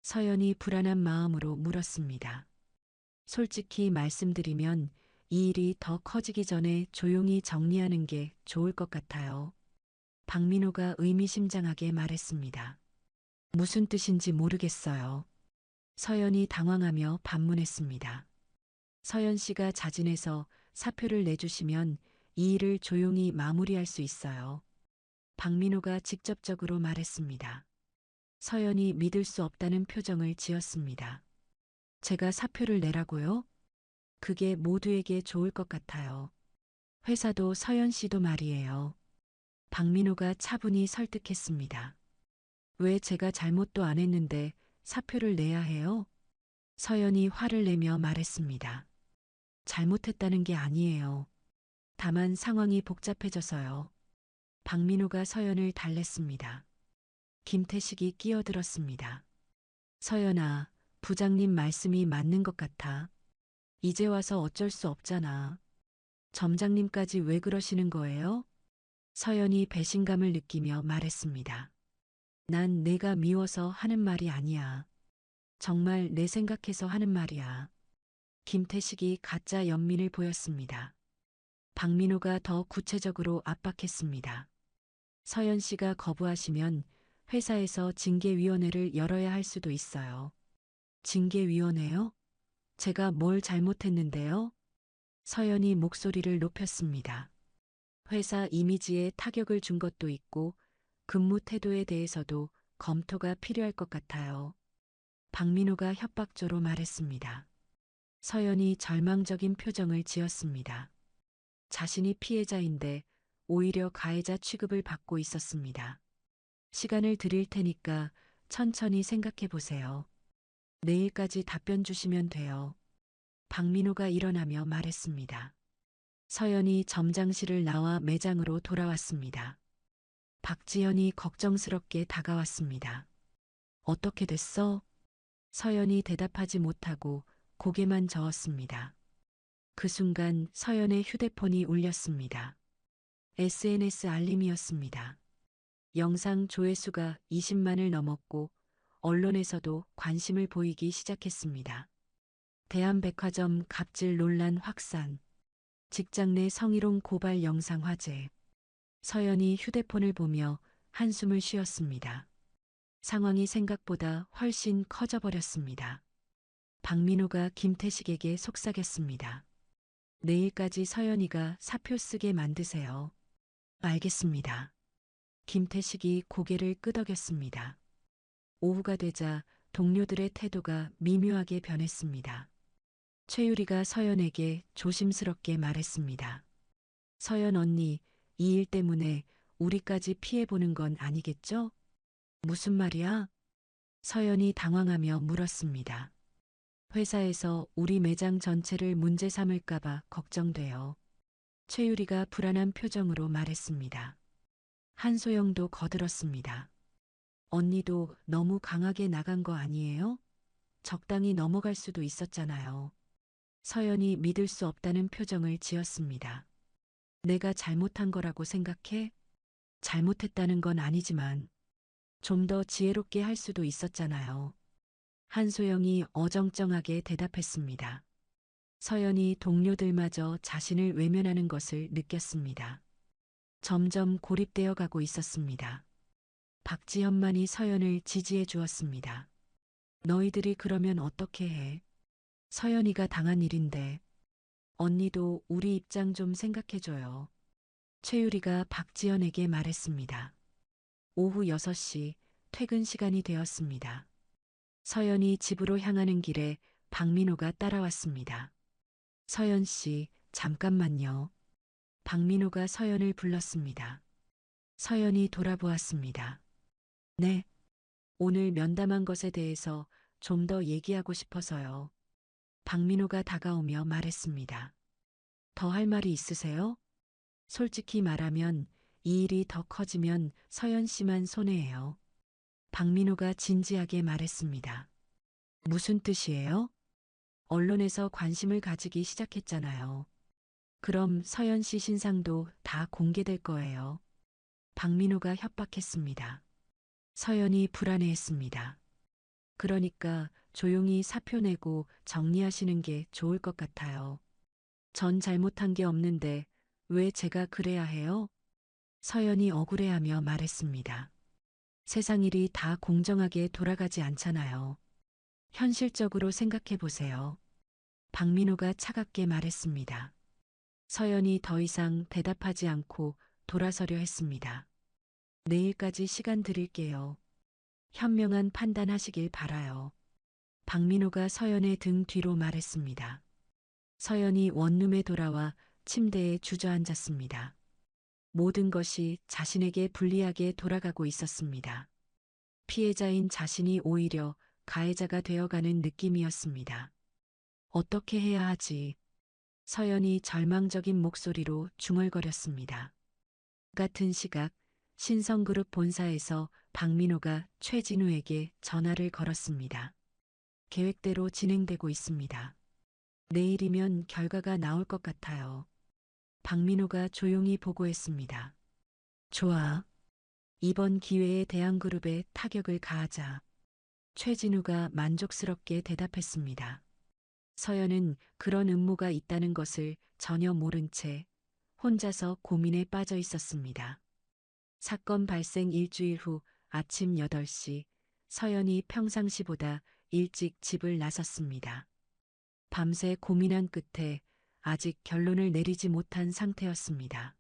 서연이 불안한 마음으로 물었습니다. 솔직히 말씀드리면 이 일이 더 커지기 전에 조용히 정리하는 게 좋을 것 같아요. 박민호가 의미심장하게 말했습니다. 무슨 뜻인지 모르겠어요. 서연이 당황하며 반문했습니다. 서연 씨가 자진해서 사표를 내주시면 이 일을 조용히 마무리할 수 있어요. 박민호가 직접적으로 말했습니다. 서연이 믿을 수 없다는 표정을 지었습니다. 제가 사표를 내라고요? 그게 모두에게 좋을 것 같아요. 회사도 서연 씨도 말이에요. 박민호가 차분히 설득했습니다. 왜 제가 잘못도 안 했는데 사표를 내야 해요? 서연이 화를 내며 말했습니다. 잘못했다는 게 아니에요. 다만 상황이 복잡해져서요. 박민호가 서연을 달랬습니다. 김태식이 끼어들었습니다. 서연아, 부장님 말씀이 맞는 것 같아. 이제 와서 어쩔 수 없잖아. 점장님까지 왜 그러시는 거예요? 서연이 배신감을 느끼며 말했습니다. 난 내가 미워서 하는 말이 아니야. 정말 내 생각해서 하는 말이야. 김태식이 가짜 연민을 보였습니다. 박민호가 더 구체적으로 압박했습니다. 서연 씨가 거부하시면 회사에서 징계위원회를 열어야 할 수도 있어요. 징계위원회요? 제가 뭘 잘못했는데요? 서연이 목소리를 높였습니다. 회사 이미지에 타격을 준 것도 있고 근무 태도에 대해서도 검토가 필요할 것 같아요. 박민호가 협박조로 말했습니다. 서연이 절망적인 표정을 지었습니다. 자신이 피해자인데 오히려 가해자 취급을 받고 있었습니다. 시간을 드릴 테니까 천천히 생각해 보세요. 내일까지 답변 주시면 돼요. 박민호가 일어나며 말했습니다. 서연이 점장실을 나와 매장으로 돌아왔습니다. 박지현이 걱정스럽게 다가왔습니다. 어떻게 됐어? 서연이 대답하지 못하고 고개만 저었습니다. 그 순간 서연의 휴대폰이 울렸습니다. SNS 알림이었습니다. 영상 조회수가 20만을 넘었고 언론에서도 관심을 보이기 시작했습니다. 대한백화점 갑질 논란 확산, 직장 내 성희롱 고발 영상 화제. 서연이 휴대폰을 보며 한숨을 쉬었습니다. 상황이 생각보다 훨씬 커져버렸습니다. 박민호가 김태식에게 속삭였습니다. 내일까지 서연이가 사표 쓰게 만드세요. 알겠습니다. 김태식이 고개를 끄덕였습니다. 오후가 되자 동료들의 태도가 미묘하게 변했습니다. 최유리가 서연에게 조심스럽게 말했습니다. 서연 언니, 이 일 때문에 우리까지 피해보는 건 아니겠죠? 무슨 말이야? 서연이 당황하며 물었습니다. 회사에서 우리 매장 전체를 문제 삼을까봐 걱정돼요. 최유리가 불안한 표정으로 말했습니다. 한소영도 거들었습니다. 언니도 너무 강하게 나간 거 아니에요? 적당히 넘어갈 수도 있었잖아요. 서연이 믿을 수 없다는 표정을 지었습니다. 내가 잘못한 거라고 생각해? 잘못했다는 건 아니지만 좀 더 지혜롭게 할 수도 있었잖아요. 한소영이 어정쩡하게 대답했습니다. 서연이 동료들마저 자신을 외면하는 것을 느꼈습니다. 점점 고립되어 가고 있었습니다. 박지현만이 서연을 지지해 주었습니다. 너희들이 그러면 어떻게 해? 서연이가 당한 일인데 언니도 우리 입장 좀 생각해줘요. 최유리가 박지현에게 말했습니다. 오후 6시 퇴근 시간이 되었습니다. 서연이 집으로 향하는 길에 박민호가 따라왔습니다. 서연 씨, 잠깐만요. 박민호가 서연을 불렀습니다. 서연이 돌아보았습니다. 네. 오늘 면담한 것에 대해서 좀 더 얘기하고 싶어서요. 박민호가 다가오며 말했습니다. 더 할 말이 있으세요? 솔직히 말하면 이 일이 더 커지면 서연 씨만 손해예요. 박민호가 진지하게 말했습니다. 무슨 뜻이에요? 언론에서 관심을 가지기 시작했잖아요. 그럼 서연 씨 신상도 다 공개될 거예요. 박민호가 협박했습니다. 서연이 불안해했습니다. 그러니까 조용히 사표 내고 정리하시는 게 좋을 것 같아요. 전 잘못한 게 없는데 왜 제가 그래야 해요? 서연이 억울해하며 말했습니다. 세상 일이 다 공정하게 돌아가지 않잖아요. 현실적으로 생각해 보세요. 박민호가 차갑게 말했습니다. 서연이 더 이상 대답하지 않고 돌아서려 했습니다. 내일까지 시간 드릴게요. 현명한 판단하시길 바라요. 박민호가 서연의 등 뒤로 말했습니다. 서연이 원룸에 돌아와 침대에 주저앉았습니다. 모든 것이 자신에게 불리하게 돌아가고 있었습니다. 피해자인 자신이 오히려 가해자가 되어가는 느낌이었습니다. 어떻게 해야 하지? 서연이 절망적인 목소리로 중얼거렸습니다. 같은 시각 신성그룹 본사에서 박민호가 최진우에게 전화를 걸었습니다. 계획대로 진행되고 있습니다. 내일이면 결과가 나올 것 같아요. 박민호가 조용히 보고했습니다. 좋아. 이번 기회에 대한그룹에 타격을 가하자. 최진우가 만족스럽게 대답했습니다. 서연은 그런 음모가 있다는 것을 전혀 모른 채 혼자서 고민에 빠져 있었습니다. 사건 발생 일주일 후 아침 8시 서연이 평상시보다 일찍 집을 나섰습니다. 밤새 고민한 끝에 아직 결론을 내리지 못한 상태였습니다.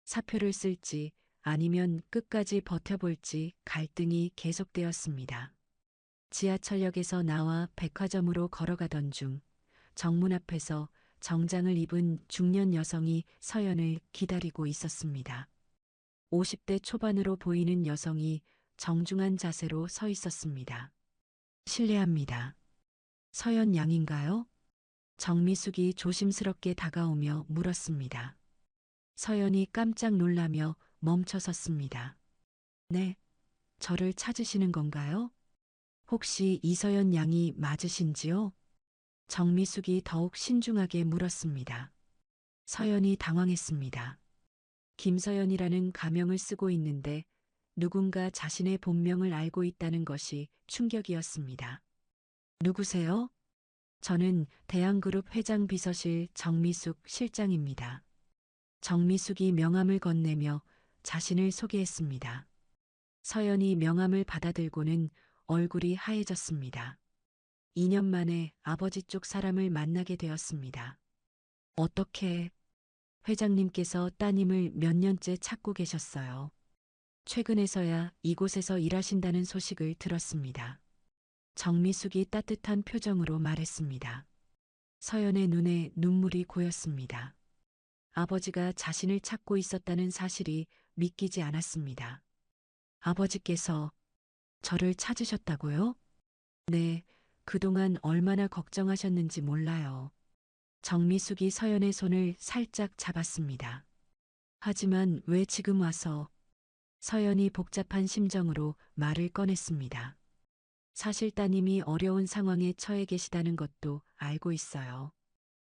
사표를 쓸지 아니면 끝까지 버텨볼지 갈등이 계속되었습니다. 지하철역에서 나와 백화점으로 걸어가던 중 정문 앞에서 정장을 입은 중년 여성이 서연을 기다리고 있었습니다. 50대 초반으로 보이는 여성이 정중한 자세로 서 있었습니다. 실례합니다. 서연 양인가요? 정미숙이 조심스럽게 다가오며 물었습니다. 서연이 깜짝 놀라며 멈춰섰습니다. 네, 저를 찾으시는 건가요? 혹시 이서연 양이 맞으신지요? 정미숙이 더욱 신중하게 물었습니다. 서연이 당황했습니다. 김서연이라는 가명을 쓰고 있는데 누군가 자신의 본명을 알고 있다는 것이 충격이었습니다. 누구세요? 저는 대한그룹 회장 비서실 정미숙 실장입니다. 정미숙이 명함을 건네며 자신을 소개했습니다. 서연이 명함을 받아들고는 얼굴이 하얘졌습니다. 2년 만에 아버지 쪽 사람을 만나게 되었습니다. 어떻게 회장님께서 따님을 몇 년째 찾고 계셨어요. 최근에서야 이곳에서 일하신다는 소식을 들었습니다. 정미숙이 따뜻한 표정으로 말했습니다. 서연의 눈에 눈물이 고였습니다. 아버지가 자신을 찾고 있었다는 사실이 믿기지 않았습니다. 아버지께서 저를 찾으셨다고요? 네, 그동안 얼마나 걱정하셨는지 몰라요. 정미숙이 서연의 손을 살짝 잡았습니다. 하지만 왜 지금 와서? 서연이 복잡한 심정으로 말을 꺼냈습니다. 사실 따님이 어려운 상황에 처해 계시다는 것도 알고 있어요.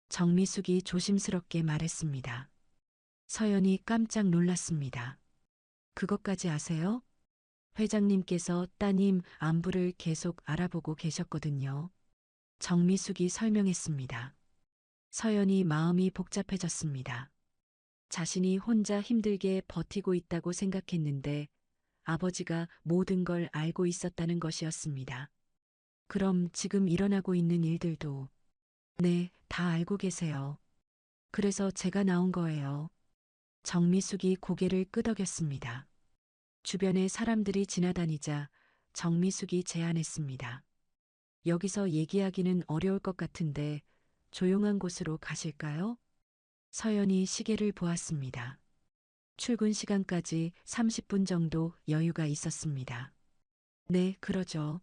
정미숙이 조심스럽게 말했습니다. 서연이 깜짝 놀랐습니다. 그것까지 아세요? 회장님께서 따님 안부를 계속 알아보고 계셨거든요. 정미숙이 설명했습니다. 서연이 마음이 복잡해졌습니다. 자신이 혼자 힘들게 버티고 있다고 생각했는데 아버지가 모든 걸 알고 있었다는 것이었습니다. 그럼 지금 일어나고 있는 일들도 네, 다 알고 계세요. 그래서 제가 나온 거예요. 정미숙이 고개를 끄덕였습니다. 주변에 사람들이 지나다니자 정미숙이 제안했습니다. 여기서 얘기하기는 어려울 것 같은데 조용한 곳으로 가실까요? 서연이 시계를 보았습니다. 출근 시간까지 30분 정도 여유가 있었습니다. 네, 그러죠.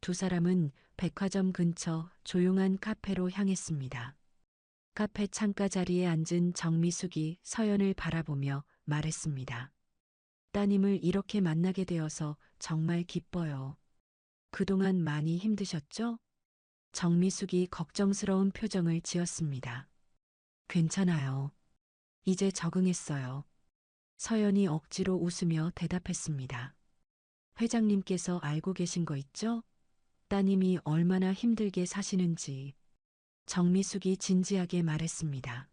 두 사람은 백화점 근처 조용한 카페로 향했습니다. 카페 창가 자리에 앉은 정미숙이 서연을 바라보며 말했습니다. 따님을 이렇게 만나게 되어서 정말 기뻐요. 그동안 많이 힘드셨죠? 정미숙이 걱정스러운 표정을 지었습니다. 괜찮아요. 이제 적응했어요. 서연이 억지로 웃으며 대답했습니다. 회장님께서 알고 계신 거 있죠? 따님이 얼마나 힘들게 사시는지. 정미숙이 진지하게 말했습니다.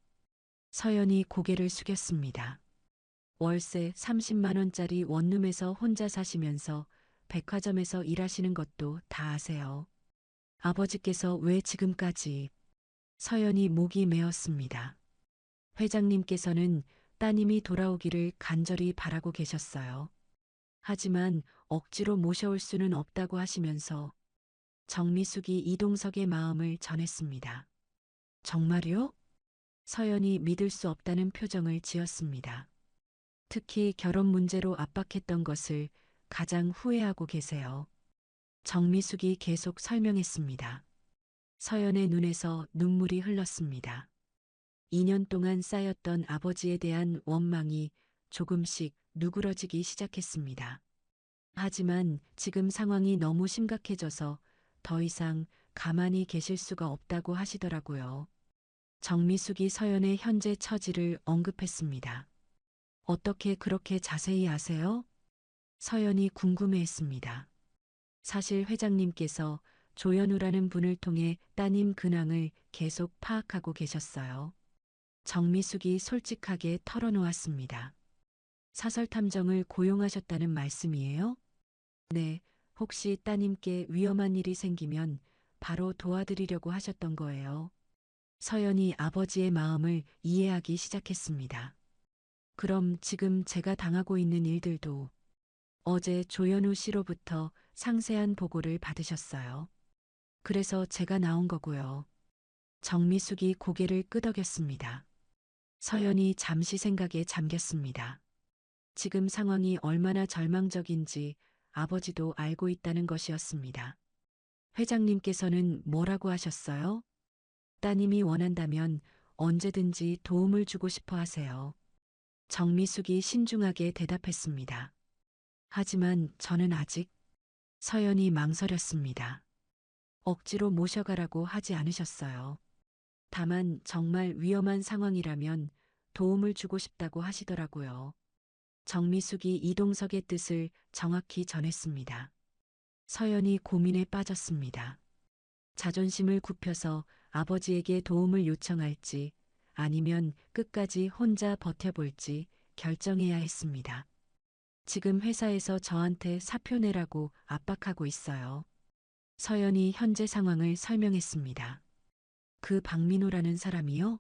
서연이 고개를 숙였습니다. 월세 30만 원짜리 원룸에서 혼자 사시면서 백화점에서 일하시는 것도 다 아세요. 아버지께서 왜 지금까지? 서연이 목이 메었습니다. 회장님께서는 따님이 돌아오기를 간절히 바라고 계셨어요. 하지만 억지로 모셔올 수는 없다고 하시면서 정미숙이 이동석의 마음을 전했습니다. 정말요? 서연이 믿을 수 없다는 표정을 지었습니다. 특히 결혼 문제로 압박했던 것을 가장 후회하고 계세요. 정미숙이 계속 설명했습니다. 서연의 눈에서 눈물이 흘렀습니다. 2년 동안 쌓였던 아버지에 대한 원망이 조금씩 누그러지기 시작했습니다. 하지만 지금 상황이 너무 심각해져서 더 이상 가만히 계실 수가 없다고 하시더라고요. 정미숙이 서연의 현재 처지를 언급했습니다. 어떻게 그렇게 자세히 아세요? 서연이 궁금해했습니다. 사실 회장님께서 조연우라는 분을 통해 따님 근황을 계속 파악하고 계셨어요. 정미숙이 솔직하게 털어놓았습니다. 사설 탐정을 고용하셨다는 말씀이에요? 네, 혹시 따님께 위험한 일이 생기면 바로 도와드리려고 하셨던 거예요. 서연이 아버지의 마음을 이해하기 시작했습니다. 그럼 지금 제가 당하고 있는 일들도 어제 조현우 씨로부터 상세한 보고를 받으셨어요. 그래서 제가 나온 거고요. 정미숙이 고개를 끄덕였습니다. 서연이 잠시 생각에 잠겼습니다. 지금 상황이 얼마나 절망적인지 아버지도 알고 있다는 것이었습니다. 회장님께서는 뭐라고 하셨어요? 따님이 원한다면 언제든지 도움을 주고 싶어 하세요. 정미숙이 신중하게 대답했습니다. 하지만 저는 아직 서연이 망설였습니다. 억지로 모셔가라고 하지 않으셨어요. 다만 정말 위험한 상황이라면 도움을 주고 싶다고 하시더라고요. 정미숙이 이동석의 뜻을 정확히 전했습니다. 서연이 고민에 빠졌습니다. 자존심을 굽혀서 아버지에게 도움을 요청할지 아니면 끝까지 혼자 버텨볼지 결정해야 했습니다. 지금 회사에서 저한테 사표 내라고 압박하고 있어요. 서연이 현재 상황을 설명했습니다. 그 박민호라는 사람이요?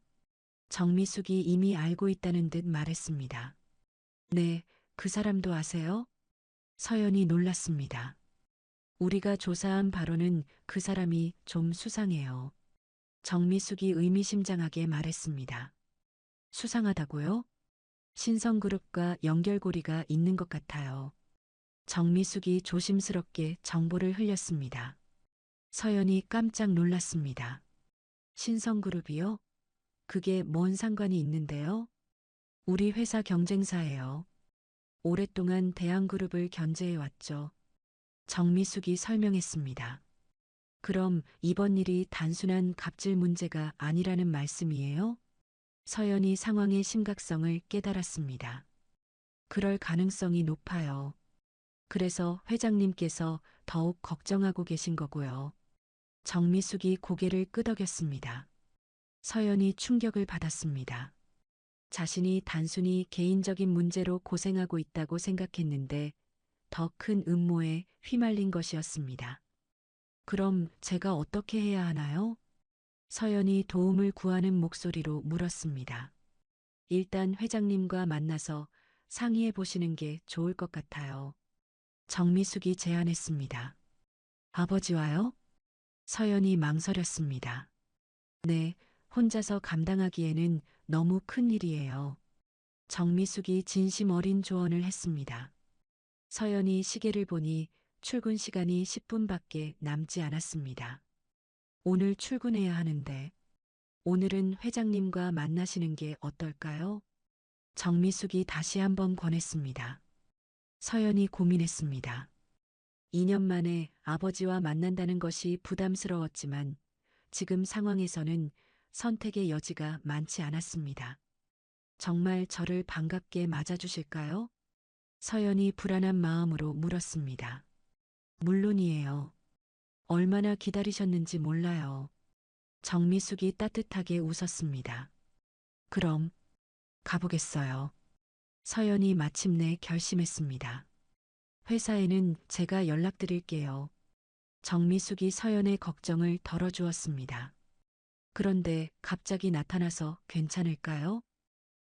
정미숙이 이미 알고 있다는 듯 말했습니다. 네, 그 사람도 아세요? 서연이 놀랐습니다. 우리가 조사한 바로는 그 사람이 좀 수상해요. 정미숙이 의미심장하게 말했습니다. 수상하다고요? 신성그룹과 연결고리가 있는 것 같아요. 정미숙이 조심스럽게 정보를 흘렸습니다. 서연이 깜짝 놀랐습니다. 신성그룹이요? 그게 뭔 상관이 있는데요? 우리 회사 경쟁사예요. 오랫동안 대한그룹을 견제해왔죠. 정미숙이 설명했습니다. 그럼 이번 일이 단순한 갑질 문제가 아니라는 말씀이에요? 서연이 상황의 심각성을 깨달았습니다. 그럴 가능성이 높아요. 그래서 회장님께서 더욱 걱정하고 계신 거고요. 정미숙이 고개를 끄덕였습니다. 서연이 충격을 받았습니다. 자신이 단순히 개인적인 문제로 고생하고 있다고 생각했는데 더 큰 음모에 휘말린 것이었습니다. 그럼 제가 어떻게 해야 하나요? 서연이 도움을 구하는 목소리로 물었습니다. 일단 회장님과 만나서 상의해 보시는 게 좋을 것 같아요. 정미숙이 제안했습니다. 아버지와요? 서연이 망설였습니다. 네, 혼자서 감당하기에는 너무 큰 일이에요. 정미숙이 진심 어린 조언을 했습니다. 서연이 시계를 보니 출근 시간이 10분밖에 남지 않았습니다. 오늘 출근해야 하는데 오늘은 회장님과 만나시는 게 어떨까요? 정미숙이 다시 한번 권했습니다. 서연이 고민했습니다. 2년 만에 아버지와 만난다는 것이 부담스러웠지만 지금 상황에서는 선택의 여지가 많지 않았습니다. 정말 저를 반갑게 맞아주실까요? 서연이 불안한 마음으로 물었습니다. 물론이에요. 얼마나 기다리셨는지 몰라요. 정미숙이 따뜻하게 웃었습니다. 그럼 가보겠어요. 서연이 마침내 결심했습니다. 회사에는 제가 연락드릴게요. 정미숙이 서연의 걱정을 덜어주었습니다. 그런데 갑자기 나타나서 괜찮을까요?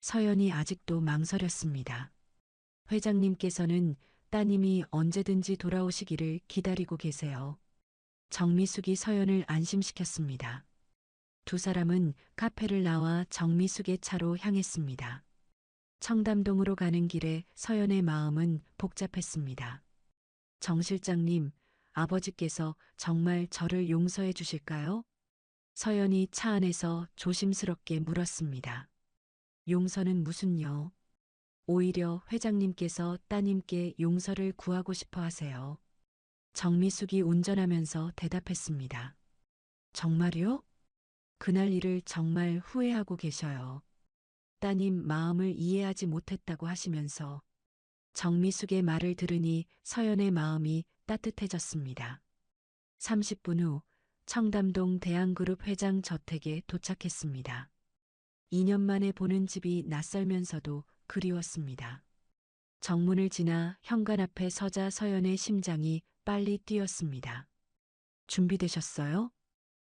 서연이 아직도 망설였습니다. 회장님께서는 따님이 언제든지 돌아오시기를 기다리고 계세요. 정미숙이 서연을 안심시켰습니다. 두 사람은 카페를 나와 정미숙의 차로 향했습니다. 청담동으로 가는 길에 서연의 마음은 복잡했습니다. 정 실장님, 아버지께서 정말 저를 용서해 주실까요? 서연이 차 안에서 조심스럽게 물었습니다. 용서는 무슨요? 오히려 회장님께서 따님께 용서를 구하고 싶어 하세요. 정미숙이 운전하면서 대답했습니다. 정말요? 그날 일을 정말 후회하고 계셔요. 따님 마음을 이해하지 못했다고 하시면서 정미숙의 말을 들으니 서연의 마음이 따뜻해졌습니다. 30분 후 청담동 대한그룹 회장 저택에 도착했습니다. 2년 만에 보는 집이 낯설면서도 그리웠습니다. 정문을 지나 현관 앞에 서자 서연의 심장이 빨리 뛰었습니다. 준비되셨어요?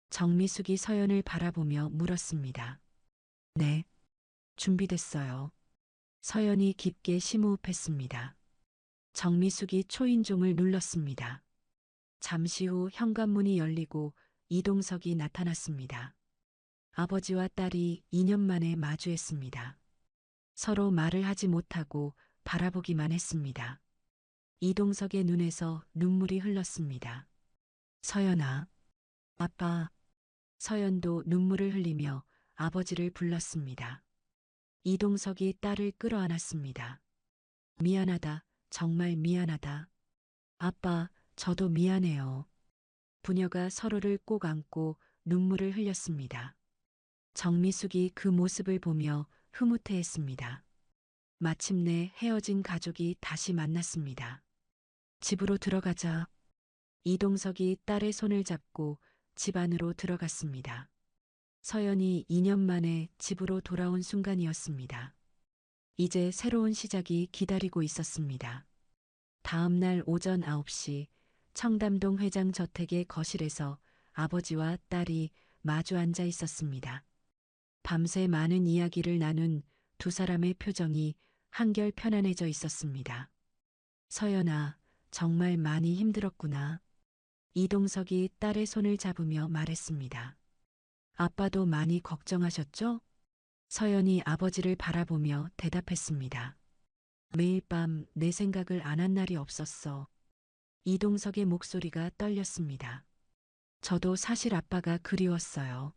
정미숙이 서연을 바라보며 물었습니다. 네, 준비됐어요. 서연이 깊게 심호흡했습니다. 정미숙이 초인종을 눌렀습니다. 잠시 후 현관문이 열리고 이동석이 나타났습니다. 아버지와 딸이 2년 만에 마주했습니다. 서로 말을 하지 못하고 바라보기만 했습니다. 이동석의 눈에서 눈물이 흘렀습니다. 서연아, 아빠. 서연도 눈물을 흘리며 아버지를 불렀습니다. 이동석이 딸을 끌어안았습니다. 미안하다, 정말 미안하다. 아빠, 저도 미안해요. 부녀가 서로를 꼭 안고 눈물을 흘렸습니다. 정미숙이 그 모습을 보며 흐뭇해했습니다. 마침내 헤어진 가족이 다시 만났습니다. 집으로 들어가자. 이동석이 딸의 손을 잡고 집 안으로 들어갔습니다. 서연이 2년 만에 집으로 돌아온 순간이었습니다. 이제 새로운 시작이 기다리고 있었습니다. 다음 날 오전 9시 청담동 회장 저택의 거실에서 아버지와 딸이 마주 앉아 있었습니다. 밤새 많은 이야기를 나눈 두 사람의 표정이 한결 편안해져 있었습니다. 서연아, 정말 많이 힘들었구나. 이동석이 딸의 손을 잡으며 말했습니다. 아빠도 많이 걱정하셨죠? 서연이 아버지를 바라보며 대답했습니다. 매일 밤 내 생각을 안 한 날이 없었어. 이동석의 목소리가 떨렸습니다. 저도 사실 아빠가 그리웠어요.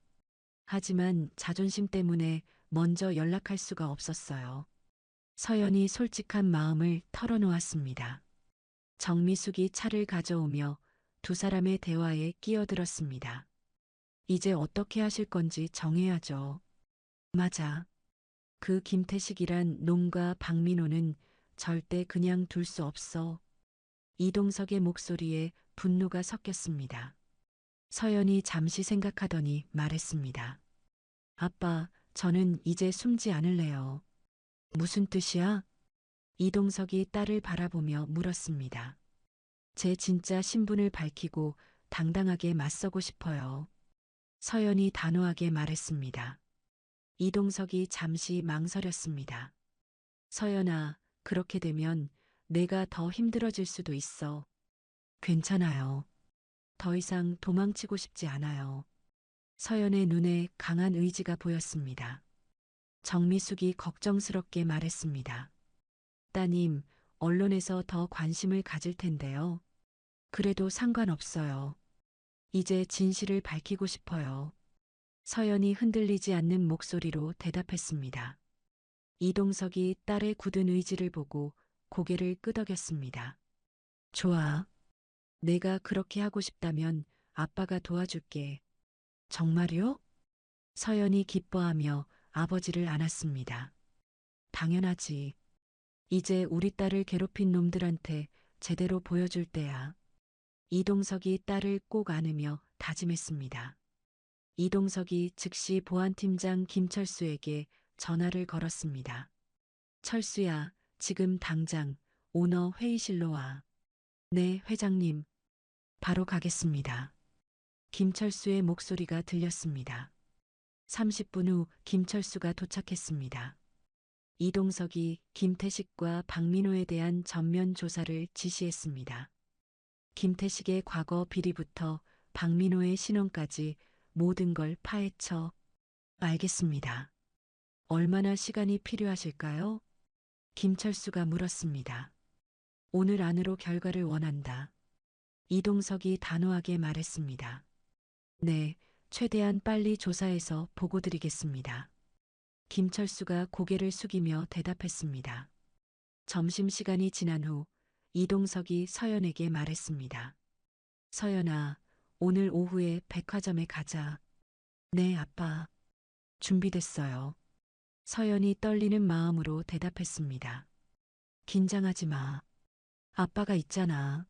하지만 자존심 때문에 먼저 연락할 수가 없었어요. 서연이 솔직한 마음을 털어놓았습니다. 정미숙이 차를 가져오며 두 사람의 대화에 끼어들었습니다. 이제 어떻게 하실 건지 정해야죠. 맞아. 그 김태식이란 놈과 박민호는 절대 그냥 둘 수 없어. 이동석의 목소리에 분노가 섞였습니다. 서연이 잠시 생각하더니 말했습니다. 아빠, 저는 이제 숨지 않을래요. 무슨 뜻이야? 이동석이 딸을 바라보며 물었습니다. 제 진짜 신분을 밝히고 당당하게 맞서고 싶어요. 서연이 단호하게 말했습니다. 이동석이 잠시 망설였습니다. 서연아, 그렇게 되면 내가 더 힘들어질 수도 있어. 괜찮아요. 더 이상 도망치고 싶지 않아요. 서연의 눈에 강한 의지가 보였습니다. 정미숙이 걱정스럽게 말했습니다. 따님, 언론에서 더 관심을 가질 텐데요. 그래도 상관없어요. 이제 진실을 밝히고 싶어요. 서연이 흔들리지 않는 목소리로 대답했습니다. 이동석이 딸의 굳은 의지를 보고 고개를 끄덕였습니다. 좋아. 내가 그렇게 하고 싶다면 아빠가 도와줄게. 정말요? 서연이 기뻐하며 아버지를 안았습니다. 당연하지. 이제 우리 딸을 괴롭힌 놈들한테 제대로 보여줄 때야. 이동석이 딸을 꼭 안으며 다짐했습니다. 이동석이 즉시 보안팀장 김철수에게 전화를 걸었습니다. 철수야, 지금 당장 오너 회의실로 와. 네, 회장님. 바로 가겠습니다. 김철수의 목소리가 들렸습니다. 30분 후 김철수가 도착했습니다. 이동석이 김태식과 박민호에 대한 전면 조사를 지시했습니다. 김태식의 과거 비리부터 박민호의 신원까지 모든 걸 파헤쳐. 알겠습니다. 얼마나 시간이 필요하실까요? 김철수가 물었습니다. 오늘 안으로 결과를 원한다. 이동석이 단호하게 말했습니다. 네, 최대한 빨리 조사해서 보고 드리겠습니다. 김철수가 고개를 숙이며 대답했습니다. 점심시간이 지난 후 이동석이 서연에게 말했습니다. 서연아, 오늘 오후에 백화점에 가자. 네, 아빠. 준비됐어요. 서연이 떨리는 마음으로 대답했습니다. 긴장하지 마. 아빠가 있잖아.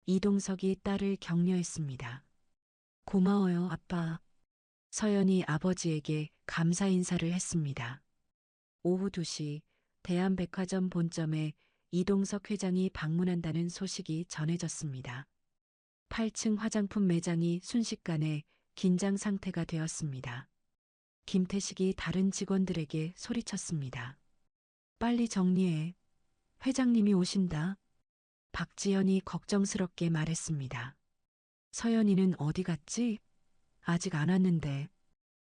이동석이 딸을 격려했습니다. 고마워요, 아빠. 서연이 아버지에게 감사 인사를 했습니다. 오후 2시 대한백화점 본점에 이동석 회장이 방문한다는 소식이 전해졌습니다. 8층 화장품 매장이 순식간에 긴장 상태가 되었습니다. 김태식이 다른 직원들에게 소리쳤습니다. 빨리 정리해. 회장님이 오신다. 박지현이 걱정스럽게 말했습니다. 서연이는 어디 갔지? 아직 안 왔는데.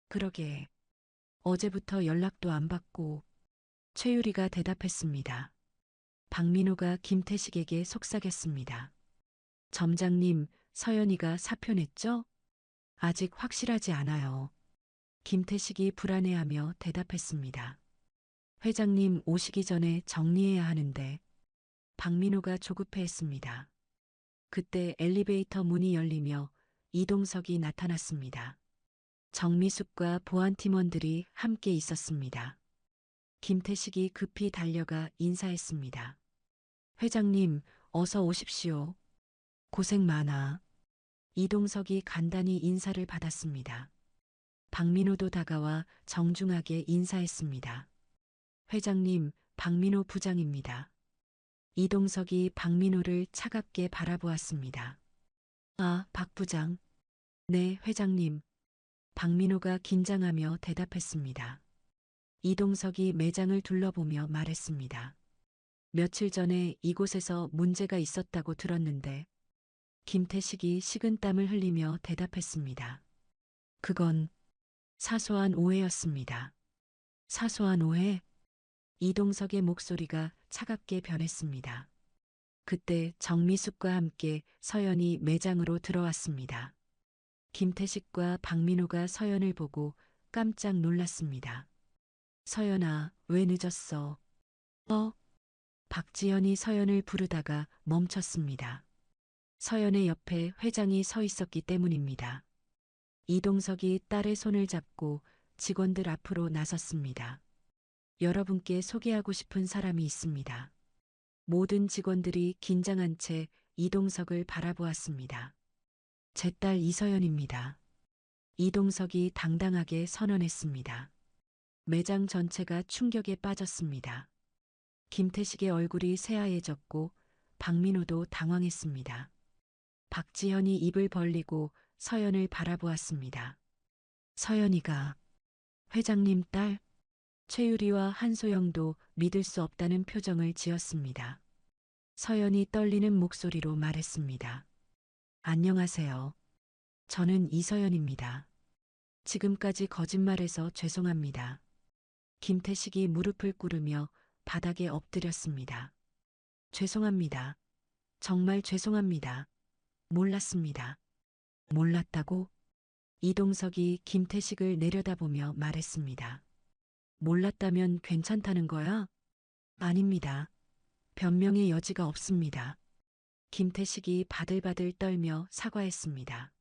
그러게. 어제부터 연락도 안 받고. 최유리가 대답했습니다. 박민호가 김태식에게 속삭였습니다. 점장님, 서연이가 사표 냈죠? 아직 확실하지 않아요. 김태식이 불안해하며 대답했습니다. 회장님 오시기 전에 정리해야 하는데. 박민호가 조급해했습니다. 그때 엘리베이터 문이 열리며 이동석이 나타났습니다. 정미숙과 보안팀원들이 함께 있었습니다. 김태식이 급히 달려가 인사했습니다. 회장님, 어서 오십시오. 고생 많아. 이동석이 간단히 인사를 받았습니다. 박민호도 다가와 정중하게 인사했습니다. 회장님, 박민호 부장입니다. 이동석이 박민호를 차갑게 바라보았습니다. 아, 박 부장. 네, 회장님. 박민호가 긴장하며 대답했습니다. 이동석이 매장을 둘러보며 말했습니다. 며칠 전에 이곳에서 문제가 있었다고 들었는데. 김태식이 식은땀을 흘리며 대답했습니다. 그건 사소한 오해였습니다. 사소한 오해? 이동석의 목소리가 차갑게 변했습니다. 그때 정미숙과 함께 서연이 매장으로 들어왔습니다. 김태식과 박민호가 서연을 보고 깜짝 놀랐습니다. 서연아, 왜 늦었어? 박지현이 서연을 부르다가 멈췄습니다. 서연의 옆에 회장이 서 있었기 때문입니다. 이동석이 딸의 손을 잡고 직원들 앞으로 나섰습니다. 여러분께 소개하고 싶은 사람이 있습니다. 모든 직원들이 긴장한 채 이동석을 바라보았습니다. 제 딸 이서연입니다. 이동석이 당당하게 선언했습니다. 매장 전체가 충격에 빠졌습니다. 김태식의 얼굴이 새하얘졌고 박민호도 당황했습니다. 박지현이 입을 벌리고 서연을 바라보았습니다. 서연이가 회장님 딸? 최유리와 한소영도 믿을 수 없다는 표정을 지었습니다. 서연이 떨리는 목소리로 말했습니다. 안녕하세요. 저는 이서연입니다. 지금까지 거짓말해서 죄송합니다. 김태식이 무릎을 꿇으며 바닥에 엎드렸습니다. 죄송합니다. 정말 죄송합니다. 몰랐습니다. 몰랐다고? 이동석이 김태식을 내려다보며 말했습니다. 몰랐다면 괜찮다는 거야? 아닙니다. 변명의 여지가 없습니다. 김태식이 바들바들 떨며 사과했습니다.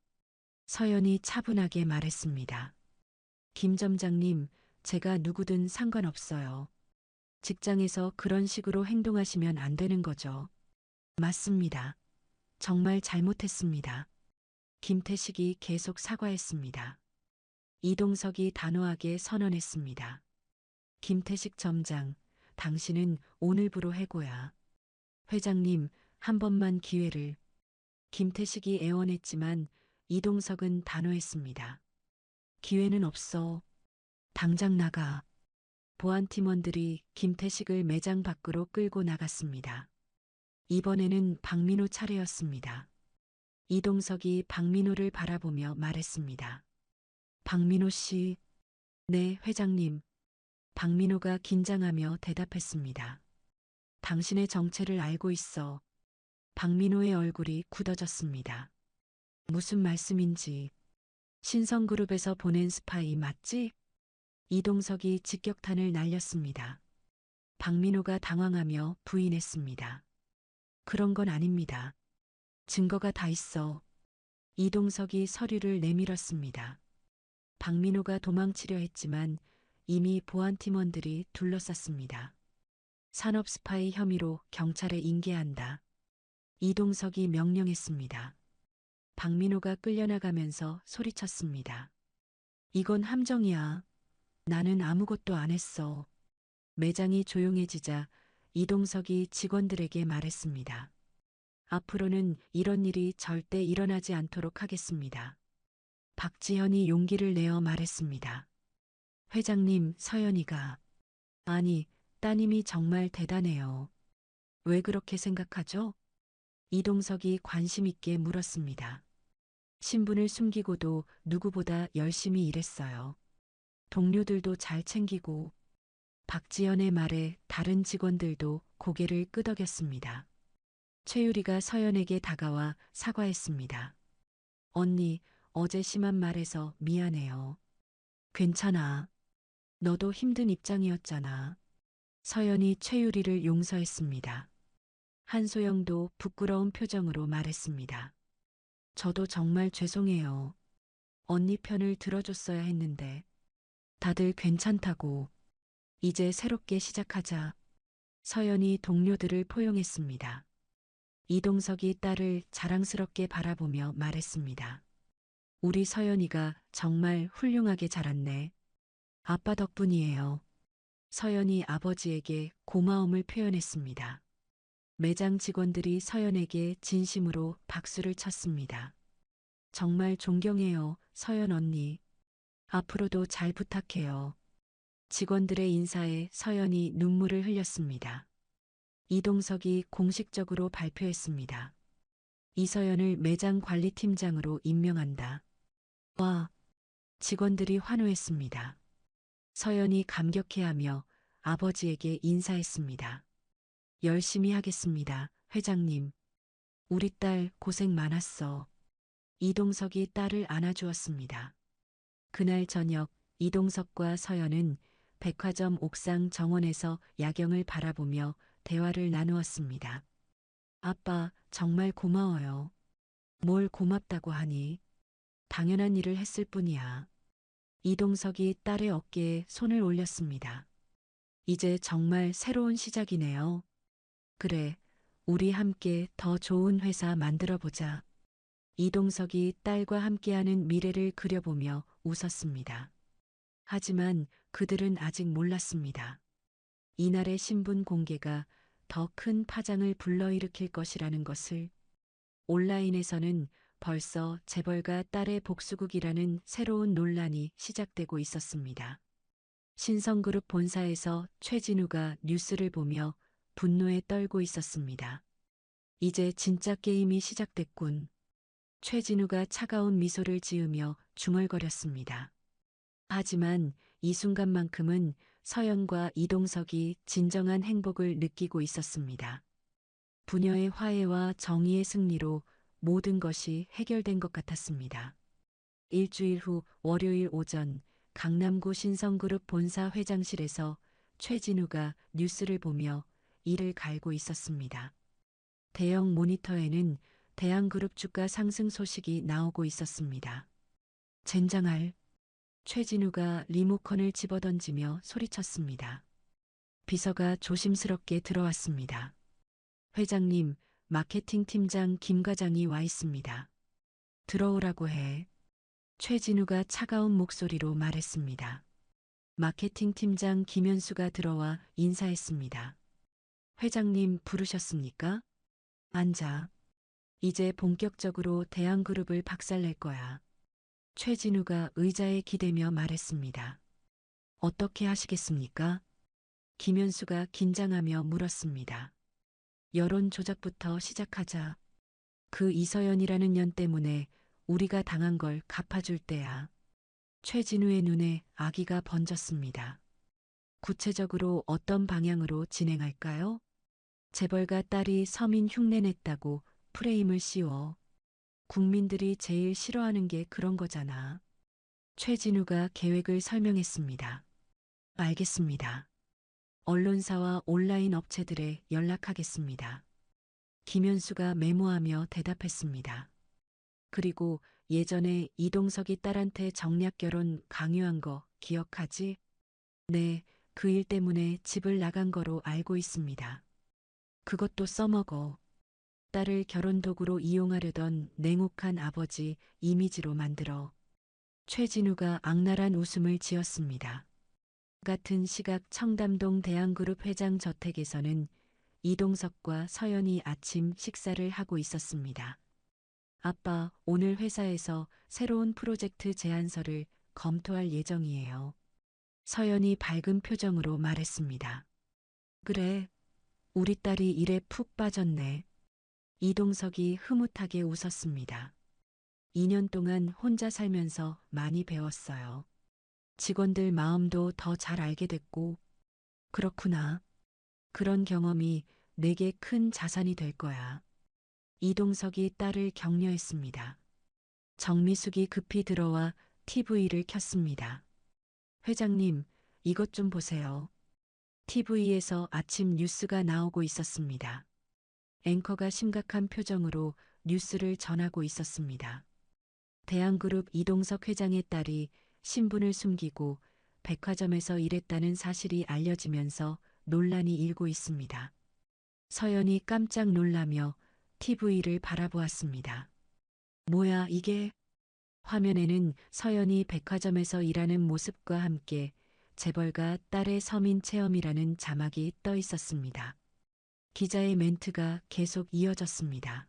서연이 차분하게 말했습니다. 김 점장님, 제가 누구든 상관없어요. 직장에서 그런 식으로 행동하시면 안 되는 거죠. 맞습니다. 정말 잘못했습니다. 김태식이 계속 사과했습니다. 이동석이 단호하게 선언했습니다. 김태식 점장, 당신은 오늘부로 해고야. 회장님, 한 번만 기회를. 김태식이 애원했지만 이동석은 단호했습니다. 기회는 없어. 당장 나가. 보안팀원들이 김태식을 매장 밖으로 끌고 나갔습니다. 이번에는 박민호 차례였습니다. 이동석이 박민호를 바라보며 말했습니다. 박민호 씨. 네, 회장님. 박민호가 긴장하며 대답했습니다. 당신의 정체를 알고 있어. 박민호의 얼굴이 굳어졌습니다. 무슨 말씀인지. 신성그룹에서 보낸 스파이 맞지? 이동석이 직격탄을 날렸습니다. 박민호가 당황하며 부인했습니다. 그런 건 아닙니다. 증거가 다 있어. 이동석이 서류를 내밀었습니다. 박민호가 도망치려 했지만 이미 보안팀원들이 둘러쌌습니다. 산업 스파이 혐의로 경찰에 인계한다. 이동석이 명령했습니다. 박민호가 끌려나가면서 소리쳤습니다. 이건 함정이야. 나는 아무것도 안 했어. 매장이 조용해지자 이동석이 직원들에게 말했습니다. 앞으로는 이런 일이 절대 일어나지 않도록 하겠습니다. 박지현이 용기를 내어 말했습니다. 회장님, 서연이가. 아니, 따님이 정말 대단해요. 왜 그렇게 생각하죠? 이동석이 관심 있게 물었습니다. 신분을 숨기고도 누구보다 열심히 일했어요. 동료들도 잘 챙기고 박지연의 말에 다른 직원들도 고개를 끄덕였습니다. 최유리가 서연에게 다가와 사과했습니다. 언니, 어제 심한 말해서 미안해요. 괜찮아. 너도 힘든 입장이었잖아. 서연이 최유리를 용서했습니다. 한소영도 부끄러운 표정으로 말했습니다. 저도 정말 죄송해요. 언니 편을 들어줬어야 했는데. 다들 괜찮다고. 이제 새롭게 시작하자. 서연이 동료들을 포용했습니다. 이동석이 딸을 자랑스럽게 바라보며 말했습니다. 우리 서연이가 정말 훌륭하게 자랐네. 아빠 덕분이에요. 서연이 아버지에게 고마움을 표현했습니다. 매장 직원들이 서연에게 진심으로 박수를 쳤습니다. 정말 존경해요, 서연 언니. 앞으로도 잘 부탁해요. 직원들의 인사에 서연이 눈물을 흘렸습니다. 이동석이 공식적으로 발표했습니다. 이서연을 매장 관리팀장으로 임명한다. 와, 직원들이 환호했습니다. 서연이 감격해하며 아버지에게 인사했습니다. 열심히 하겠습니다, 회장님. 우리 딸 고생 많았어. 이동석이 딸을 안아주었습니다. 그날 저녁 이동석과 서연은 백화점 옥상 정원에서 야경을 바라보며 대화를 나누었습니다. 아빠, 정말 고마워요. 뭘 고맙다고 하니? 당연한 일을 했을 뿐이야. 이동석이 딸의 어깨에 손을 올렸습니다. 이제 정말 새로운 시작이네요. 그래, 우리 함께 더 좋은 회사 만들어 보자. 이동석이 딸과 함께하는 미래를 그려보며 웃었습니다. 하지만 그들은 아직 몰랐습니다. 이날의 신분 공개가 더 큰 파장을 불러일으킬 것이라는 것을. 온라인에서는 벌써 재벌가 딸의 복수극이라는 새로운 논란이 시작되고 있었습니다. 신성그룹 본사에서 최진우가 뉴스를 보며 분노에 떨고 있었습니다. 이제 진짜 게임이 시작됐군. 최진우가 차가운 미소를 지으며 중얼거렸습니다. 하지만 이 순간만큼은 서연과 이동석이 진정한 행복을 느끼고 있었습니다. 부녀의 화해와 정의의 승리로 모든 것이 해결된 것 같았습니다. 일주일 후 월요일 오전 강남구 신성그룹 본사 회장실에서 최진우가 뉴스를 보며 이를 갈고 있었습니다. 대형 모니터에는 대한그룹 주가 상승 소식이 나오고 있었습니다. 젠장할. 최진우가 리모컨을 집어던지며 소리쳤습니다. 비서가 조심스럽게 들어왔습니다. 회장님, 마케팅 팀장 김 과장이 와 있습니다. 들어오라고 해. 최진우가 차가운 목소리로 말했습니다. 마케팅 팀장 김현수가 들어와 인사했습니다. 회장님 부르셨습니까? 앉아. 이제 본격적으로 대한그룹을 박살낼 거야. 최진우가 의자에 기대며 말했습니다. 어떻게 하시겠습니까? 김현수가 긴장하며 물었습니다. 여론 조작부터 시작하자. 그 이서연이라는 년 때문에 우리가 당한 걸 갚아줄 때야. 최진우의 눈에 아기가 번졌습니다. 구체적으로 어떤 방향으로 진행할까요? 재벌가 딸이 서민 흉내냈다고 프레임을 씌워. 국민들이 제일 싫어하는 게 그런 거잖아. 최진우가 계획을 설명했습니다. 알겠습니다. 언론사와 온라인 업체들에 연락하겠습니다. 김현수가 메모하며 대답했습니다. 그리고 예전에 이동석이 딸한테 정략 결혼 강요한 거 기억하지? 네, 그 일 때문에 집을 나간 거로 알고 있습니다. 그것도 써먹어. 딸을 결혼 도구로 이용하려던 냉혹한 아버지 이미지로 만들어. 최진우가 악랄한 웃음을 지었습니다. 같은 시각 청담동 대한그룹 회장 저택에서는 이동석과 서연이 아침 식사를 하고 있었습니다. 아빠, 오늘 회사에서 새로운 프로젝트 제안서를 검토할 예정이에요. 서연이 밝은 표정으로 말했습니다. 그래, 우리 딸이 일에 푹 빠졌네. 이동석이 흐뭇하게 웃었습니다. 2년 동안 혼자 살면서 많이 배웠어요. 직원들 마음도 더 잘 알게 됐고, 그렇구나. 그런 경험이 내게 큰 자산이 될 거야. 이동석이 딸을 격려했습니다. 정미숙이 급히 들어와 TV를 켰습니다. 회장님, 이것 좀 보세요. TV에서 아침 뉴스가 나오고 있었습니다. 앵커가 심각한 표정으로 뉴스를 전하고 있었습니다. 대한그룹 이동석 회장의 딸이 신분을 숨기고 백화점에서 일했다는 사실이 알려지면서 논란이 일고 있습니다. 서연이 깜짝 놀라며 TV를 바라보았습니다. 뭐야, 이게? 화면에는 서연이 백화점에서 일하는 모습과 함께 재벌가 딸의 서민 체험이라는 자막이 떠 있었습니다. 기자의 멘트가 계속 이어졌습니다.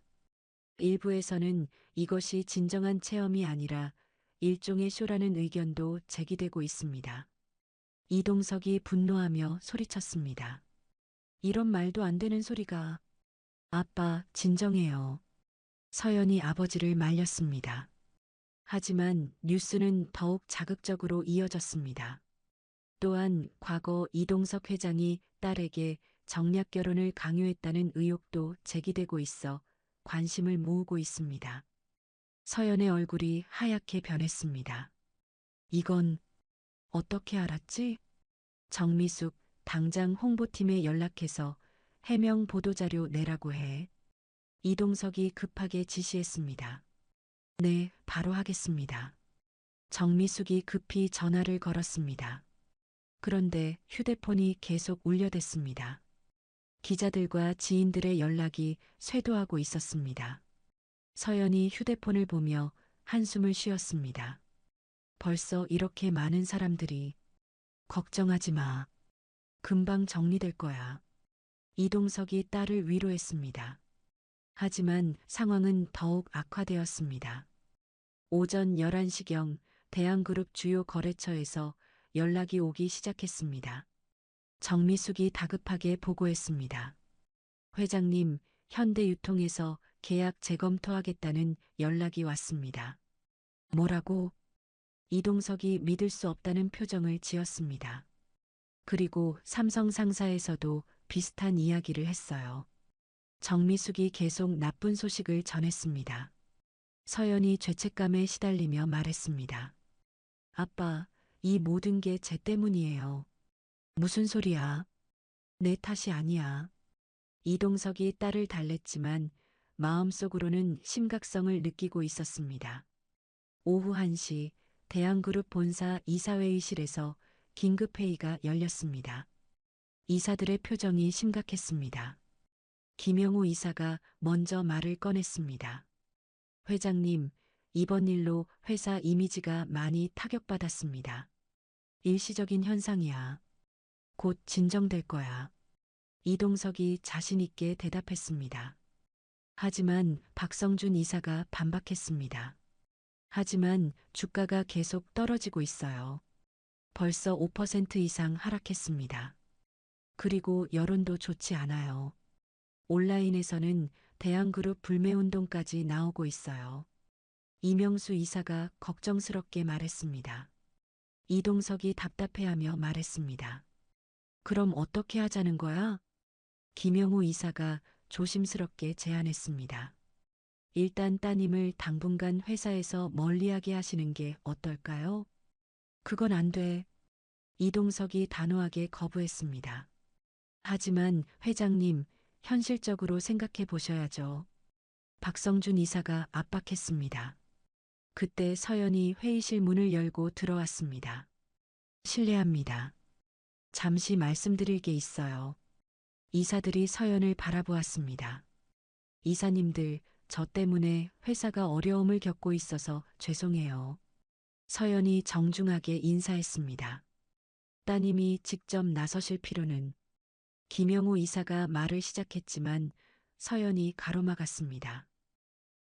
일부에서는 이것이 진정한 체험이 아니라 일종의 쇼라는 의견도 제기되고 있습니다. 이동석이 분노하며 소리쳤습니다. 이런 말도 안 되는 소리가. 아빠, 진정해요. 서연이 아버지를 말렸습니다. 하지만 뉴스는 더욱 자극적으로 이어졌습니다. 또한 과거 이동석 회장이 딸에게 정략 결혼을 강요했다는 의혹도 제기되고 있어 관심을 모으고 있습니다. 서연의 얼굴이 하얗게 변했습니다. 이건 어떻게 알았지? 정미숙, 당장 홍보팀에 연락해서 해명 보도자료 내라고 해. 이동석이 급하게 지시했습니다. 네, 바로 하겠습니다. 정미숙이 급히 전화를 걸었습니다. 그런데 휴대폰이 계속 울려댔습니다. 기자들과 지인들의 연락이 쇄도하고 있었습니다. 서연이 휴대폰을 보며 한숨을 쉬었습니다. 벌써 이렇게 많은 사람들이. 걱정하지 마. 금방 정리될 거야. 이동석이 딸을 위로했습니다. 하지만 상황은 더욱 악화되었습니다. 오전 11시경 대한그룹 주요 거래처에서 연락이 오기 시작했습니다. 정미숙이 다급하게 보고했습니다. 회장님, 현대유통에서 계약 재검토하겠다는 연락이 왔습니다. 뭐라고? 이동석이 믿을 수 없다는 표정을 지었습니다. 그리고 삼성 상사에서도 비슷한 이야기를 했어요. 정미숙이 계속 나쁜 소식을 전했습니다. 서연이 죄책감에 시달리며 말했습니다. 아빠, 이 모든 게 쟤 때문이에요. 무슨 소리야? 내 탓이 아니야. 이동석이 딸을 달랬지만 마음속으로는 심각성을 느끼고 있었습니다. 오후 1시 대한그룹 본사 이사회의실에서 긴급회의가 열렸습니다. 이사들의 표정이 심각했습니다. 김영우 이사가 먼저 말을 꺼냈습니다. 회장님, 이번 일로 회사 이미지가 많이 타격받았습니다. 일시적인 현상이야. 곧 진정될 거야. 이동석이 자신 있게 대답했습니다. 하지만 박성준 이사가 반박했습니다. 하지만 주가가 계속 떨어지고 있어요. 벌써 5% 이상 하락했습니다. 그리고 여론도 좋지 않아요. 온라인에서는 대한그룹 불매운동까지 나오고 있어요. 이명수 이사가 걱정스럽게 말했습니다. 이동석이 답답해하며 말했습니다. 그럼 어떻게 하자는 거야? 김영우 이사가 조심스럽게 제안했습니다. 일단 따님을 당분간 회사에서 멀리하게 하시는 게 어떨까요? 그건 안 돼. 이동석이 단호하게 거부했습니다. 하지만 회장님, 현실적으로 생각해 보셔야죠. 박성준 이사가 압박했습니다. 그때 서연이 회의실 문을 열고 들어왔습니다. 실례합니다. 잠시 말씀드릴 게 있어요. 이사들이 서연을 바라보았습니다. 이사님들, 저 때문에 회사가 어려움을 겪고 있어서 죄송해요. 서연이 정중하게 인사했습니다. 따님이 직접 나서실 필요는. 김영우 이사가 말을 시작했지만 서연이 가로막았습니다.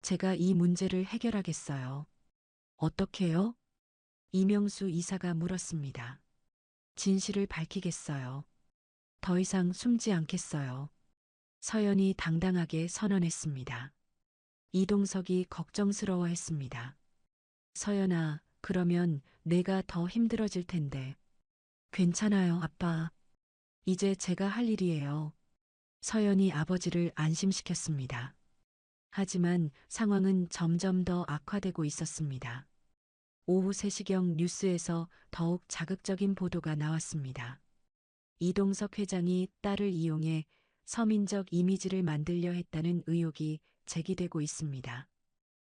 제가 이 문제를 해결하겠어요. 어떻게요? 이명수 이사가 물었습니다. 진실을 밝히겠어요. 더 이상 숨지 않겠어요. 서연이 당당하게 선언했습니다. 이동석이 걱정스러워했습니다. 서연아, 그러면 내가 더 힘들어질 텐데. 괜찮아요, 아빠. 이제 제가 할 일이에요. 서연이 아버지를 안심시켰습니다. 하지만 상황은 점점 더 악화되고 있었습니다. 오후 3시경 뉴스에서 더욱 자극적인 보도가 나왔습니다. 이동석 회장이 딸을 이용해 서민적 이미지를 만들려 했다는 의혹이 제기되고 있습니다.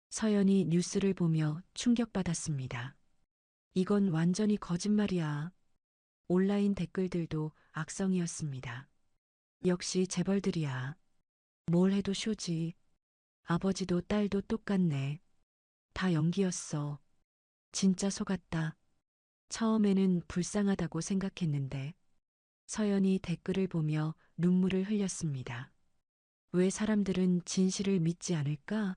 서연이 뉴스를 보며 충격받았습니다. 이건 완전히 거짓말이야. 온라인 댓글들도 악성이었습니다. 역시 재벌들이야. 뭘 해도 쇼지. 아버지도 딸도 똑같네. 다 연기였어. 진짜 속았다. 처음에는 불쌍하다고 생각했는데 서연이 댓글을 보며 눈물을 흘렸습니다. 왜 사람들은 진실을 믿지 않을까?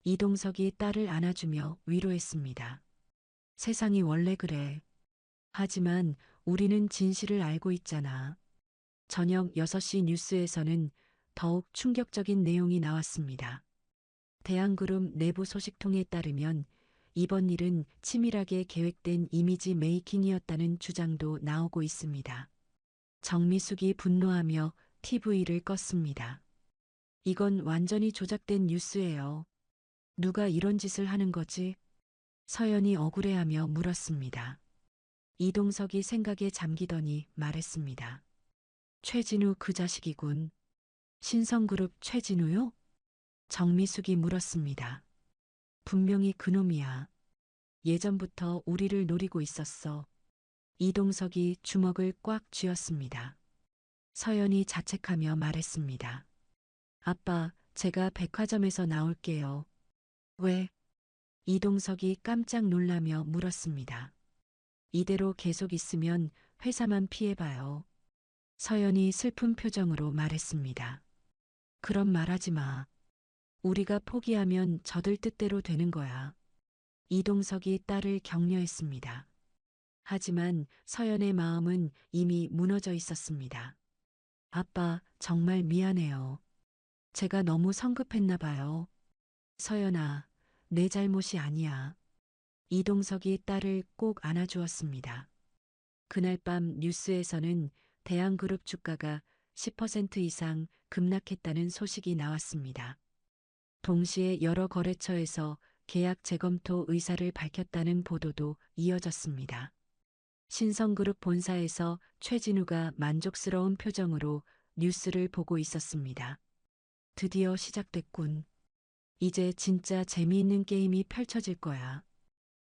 이동석이 딸을 안아주며 위로했습니다. 세상이 원래 그래. 하지만 우리는 진실을 알고 있잖아. 저녁 6시 뉴스에서는 더욱 충격적인 내용이 나왔습니다. 대한그룹 내부 소식통에 따르면 이번 일은 치밀하게 계획된 이미지 메이킹이었다는 주장도 나오고 있습니다. 정미숙이 분노하며 TV를 껐습니다. 이건 완전히 조작된 뉴스예요. 누가 이런 짓을 하는 거지? 서연이 억울해하며 물었습니다. 이동석이 생각에 잠기더니 말했습니다. 최진우 그 자식이군. 신성그룹 최진우요? 정미숙이 물었습니다. 분명히 그놈이야. 예전부터 우리를 노리고 있었어. 이동석이 주먹을 꽉 쥐었습니다. 서연이 자책하며 말했습니다. 아빠, 제가 백화점에서 나올게요. 왜? 이동석이 깜짝 놀라며 물었습니다. 이대로 계속 있으면 회사만 피해봐요. 서연이 슬픈 표정으로 말했습니다. 그런 말하지 마. 우리가 포기하면 저들 뜻대로 되는 거야. 이동석이 딸을 격려했습니다. 하지만 서연의 마음은 이미 무너져 있었습니다. 아빠, 정말 미안해요. 제가 너무 성급했나 봐요. 서연아, 내 잘못이 아니야. 이동석이 딸을 꼭 안아주었습니다. 그날 밤 뉴스에서는 대한그룹 주가가 10% 이상 급락했다는 소식이 나왔습니다. 동시에 여러 거래처에서 계약 재검토 의사를 밝혔다는 보도도 이어졌습니다. 신성그룹 본사에서 최진우가 만족스러운 표정으로 뉴스를 보고 있었습니다. 드디어 시작됐군. 이제 진짜 재미있는 게임이 펼쳐질 거야.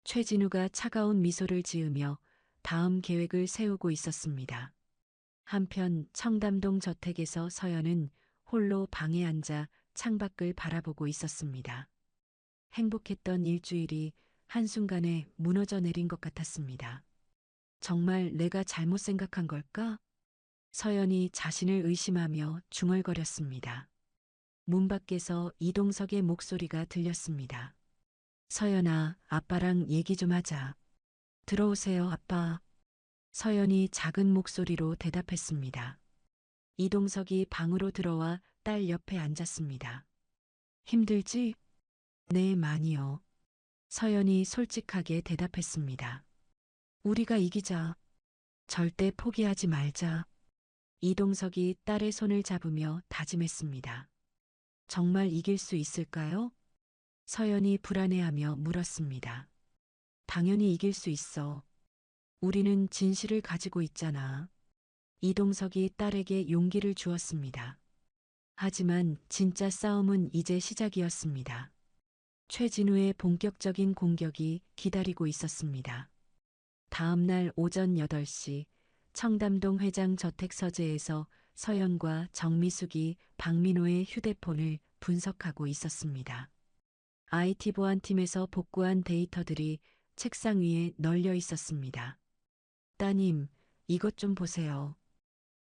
최진우가 차가운 미소를 지으며 다음 계획을 세우고 있었습니다. 한편 청담동 저택에서 서연은 홀로 방에 앉아 창밖을 바라보고 있었습니다. 행복했던 일주일이 한순간에 무너져 내린 것 같았습니다. 정말 내가 잘못 생각한 걸까? 서연이 자신을 의심하며 중얼거렸습니다. 문 밖에서 이동석의 목소리가 들렸습니다. 서연아, 아빠랑 얘기 좀 하자. 들어오세요, 아빠. 서연이 작은 목소리로 대답했습니다. 이동석이 방으로 들어와 딸 옆에 앉았습니다. 힘들지? 네, 많이요. 서연이 솔직하게 대답했습니다. 우리가 이기자. 절대 포기하지 말자. 이동석이 딸의 손을 잡으며 다짐했습니다. 정말 이길 수 있을까요? 서연이 불안해하며 물었습니다. 당연히 이길 수 있어. 우리는 진실을 가지고 있잖아. 이동석이 딸에게 용기를 주었습니다. 하지만 진짜 싸움은 이제 시작이었습니다. 최진우의 본격적인 공격이 기다리고 있었습니다. 다음 날 오전 8시 청담동 회장 저택 서재에서 서연과 정미숙이 박민호의 휴대폰을 분석하고 있었습니다. IT 보안팀에서 복구한 데이터들이 책상 위에 널려 있었습니다. 따님, 이것 좀 보세요.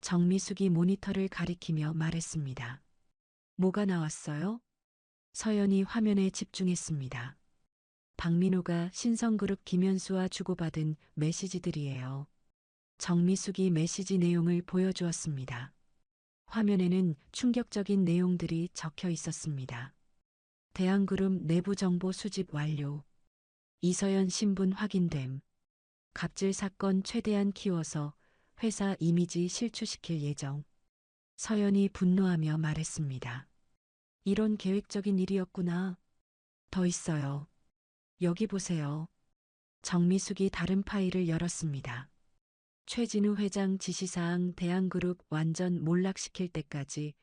정미숙이 모니터를 가리키며 말했습니다. 뭐가 나왔어요? 서연이 화면에 집중했습니다. 박민호가 신성그룹 김현수와 주고받은 메시지들이에요. 정미숙이 메시지 내용을 보여주었습니다. 화면에는 충격적인 내용들이 적혀 있었습니다. 대한그룹 내부 정보 수집 완료. 이서연 신분 확인됨. 갑질 사건 최대한 키워서 회사 이미지 실추시킬 예정. 서연이 분노하며 말했습니다. 이런 계획적인 일이었구나. 더 있어요. 여기 보세요. 정미숙이 다른 파일을 열었습니다. 최진우 회장 지시사항 대한그룹 완전 몰락시킬 때까지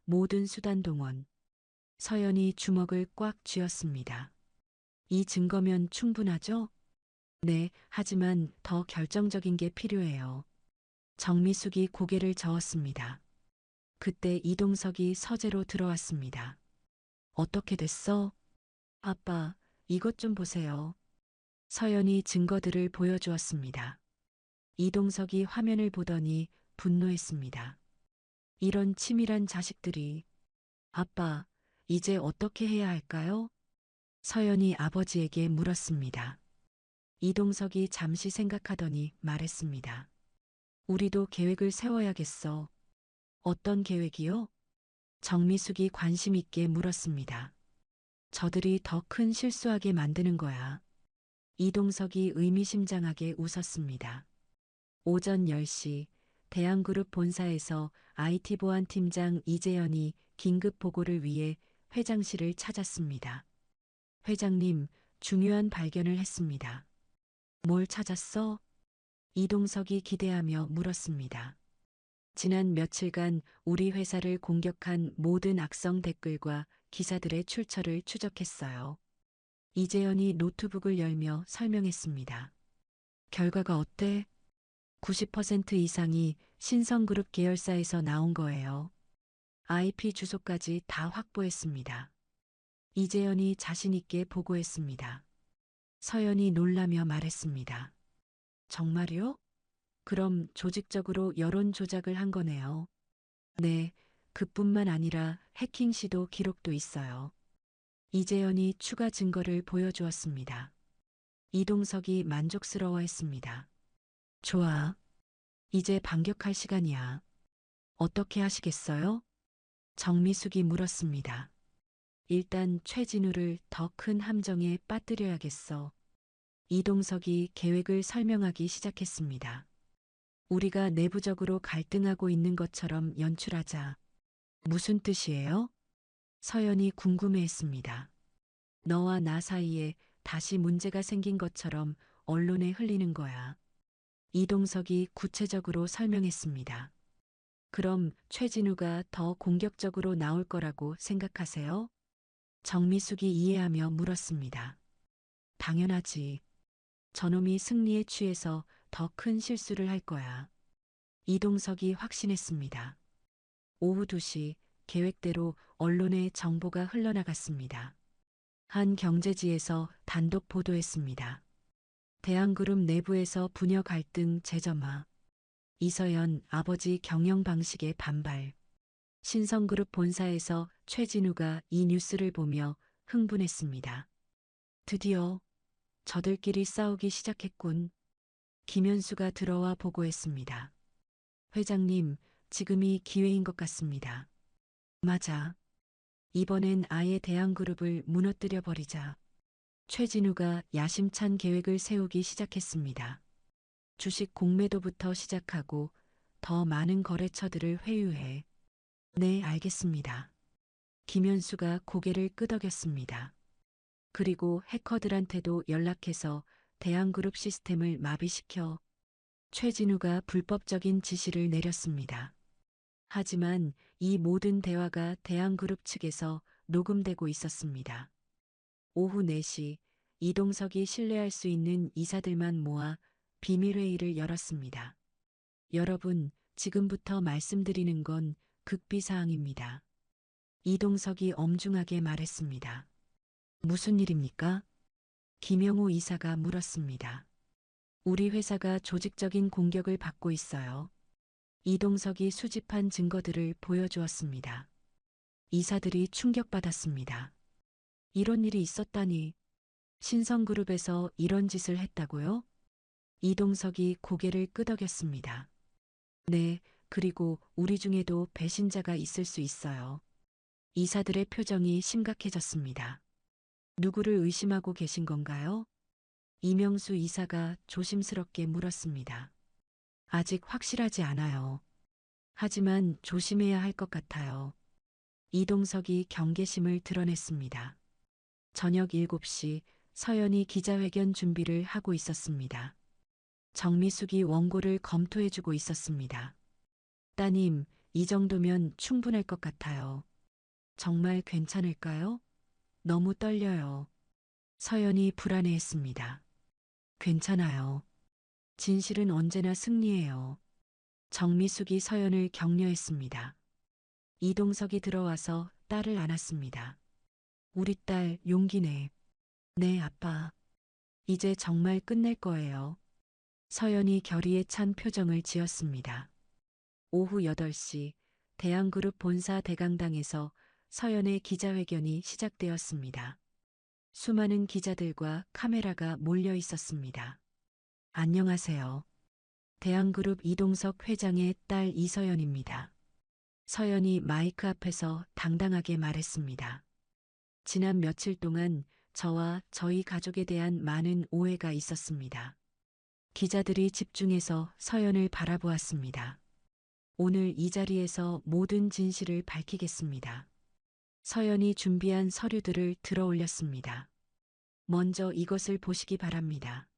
모든 수단 동원. 서연이 주먹을 꽉 쥐었습니다. 이 증거면 충분하죠? 네, 하지만 더 결정적인 게 필요해요. 정미숙이 고개를 저었습니다. 그때 이동석이 서재로 들어왔습니다. 어떻게 됐어? 아빠, 이것 좀 보세요. 서연이 증거들을 보여주었습니다. 이동석이 화면을 보더니 분노했습니다. 이런 치밀한 자식들이. 아빠, 이제 어떻게 해야 할까요? 서연이 아버지에게 물었습니다. 이동석이 잠시 생각하더니 말했습니다. 우리도 계획을 세워야겠어. 어떤 계획이요? 정미숙이 관심 있게 물었습니다. 저들이 더 큰 실수하게 만드는 거야. 이동석이 의미심장하게 웃었습니다. 오전 10시 대한그룹 본사에서 IT보안팀장 이재현이 긴급 보고를 위해 회장실을 찾았습니다. 회장님, 중요한 발견을 했습니다. 뭘 찾았어? 이동석이 기대하며 물었습니다. 지난 며칠간 우리 회사를 공격한 모든 악성 댓글과 기사들의 출처를 추적했어요. 이재현이 노트북을 열며 설명했습니다. 결과가 어때? 90% 이상이 신성그룹 계열사에서 나온 거예요. IP 주소까지 다 확보했습니다. 이재현이 자신 있게 보고했습니다. 서연이 놀라며 말했습니다. 정말요? 그럼 조직적으로 여론 조작을 한 거네요. 네, 그뿐만 아니라 해킹 시도 기록도 있어요. 이재현이 추가 증거를 보여주었습니다. 이동석이 만족스러워했습니다. 좋아. 이제 반격할 시간이야. 어떻게 하시겠어요? 정미숙이 물었습니다. 일단 최진우를 더 큰 함정에 빠뜨려야겠어. 이동석이 계획을 설명하기 시작했습니다. 우리가 내부적으로 갈등하고 있는 것처럼 연출하자. 무슨 뜻이에요? 서연이 궁금해했습니다. 너와 나 사이에 다시 문제가 생긴 것처럼 언론에 흘리는 거야. 이동석이 구체적으로 설명했습니다. 그럼 최진우가 더 공격적으로 나올 거라고 생각하세요? 정미숙이 이해하며 물었습니다. 당연하지. 저놈이 승리에 취해서 더 큰 실수를 할 거야. 이동석이 확신했습니다. 오후 2시 계획대로 언론에 정보가 흘러나갔습니다. 한 경제지에서 단독 보도했습니다. 대한그룹 내부에서 부녀 갈등 재점화. 이서연 아버지 경영 방식에 반발. 신성그룹 본사에서 최진우가 이 뉴스를 보며 흥분했습니다. 드디어 저들끼리 싸우기 시작했군. 김현수가 들어와 보고했습니다. 회장님, 지금이 기회인 것 같습니다. 맞아. 이번엔 아예 대한그룹을 무너뜨려 버리자. 최진우가 야심찬 계획을 세우기 시작했습니다. 주식 공매도부터 시작하고 더 많은 거래처들을 회유해. 네, 알겠습니다. 김현수가 고개를 끄덕였습니다. 그리고 해커들한테도 연락해서 대한그룹 시스템을 마비시켜 최진우가 불법적인 지시를 내렸습니다. 하지만 이 모든 대화가 대한그룹 측에서 녹음되고 있었습니다. 오후 4시 이동석이 신뢰할 수 있는 이사들만 모아 비밀회의를 열었습니다. 여러분, 지금부터 말씀드리는 건 극비사항입니다. 이동석이 엄중하게 말했습니다. 무슨 일입니까? 김영호 이사가 물었습니다. 우리 회사가 조직적인 공격을 받고 있어요. 이동석이 수집한 증거들을 보여주었습니다. 이사들이 충격받았습니다. 이런 일이 있었다니. 신성그룹에서 이런 짓을 했다고요? 이동석이 고개를 끄덕였습니다. 네, 그리고 우리 중에도 배신자가 있을 수 있어요. 이사들의 표정이 심각해졌습니다. 누구를 의심하고 계신 건가요? 이명수 이사가 조심스럽게 물었습니다. 아직 확실하지 않아요. 하지만 조심해야 할 것 같아요. 이동석이 경계심을 드러냈습니다. 저녁 7시 서연이 기자회견 준비를 하고 있었습니다. 정미숙이 원고를 검토해주고 있었습니다. 따님, 이 정도면 충분할 것 같아요. 정말 괜찮을까요? 너무 떨려요. 서연이 불안해했습니다. 괜찮아요. 진실은 언제나 승리해요. 정미숙이 서연을 격려했습니다. 이동석이 들어와서 딸을 안았습니다. 우리 딸 용기내. 네, 아빠. 이제 정말 끝낼 거예요. 서연이 결의에 찬 표정을 지었습니다. 오후 8시 대한그룹 본사 대강당에서 서연의 기자회견이 시작되었습니다. 수많은 기자들과 카메라가 몰려 있었습니다. 안녕하세요. 대한그룹 이동석 회장의 딸 이서연입니다. 서연이 마이크 앞에서 당당하게 말했습니다. 지난 며칠 동안 저와 저희 가족에 대한 많은 오해가 있었습니다. 기자들이 집중해서 서연을 바라보았습니다. 오늘 이 자리에서 모든 진실을 밝히겠습니다. 서연이 준비한 서류들을 들어 올렸습니다. 먼저 이것을 보시기 바랍니다.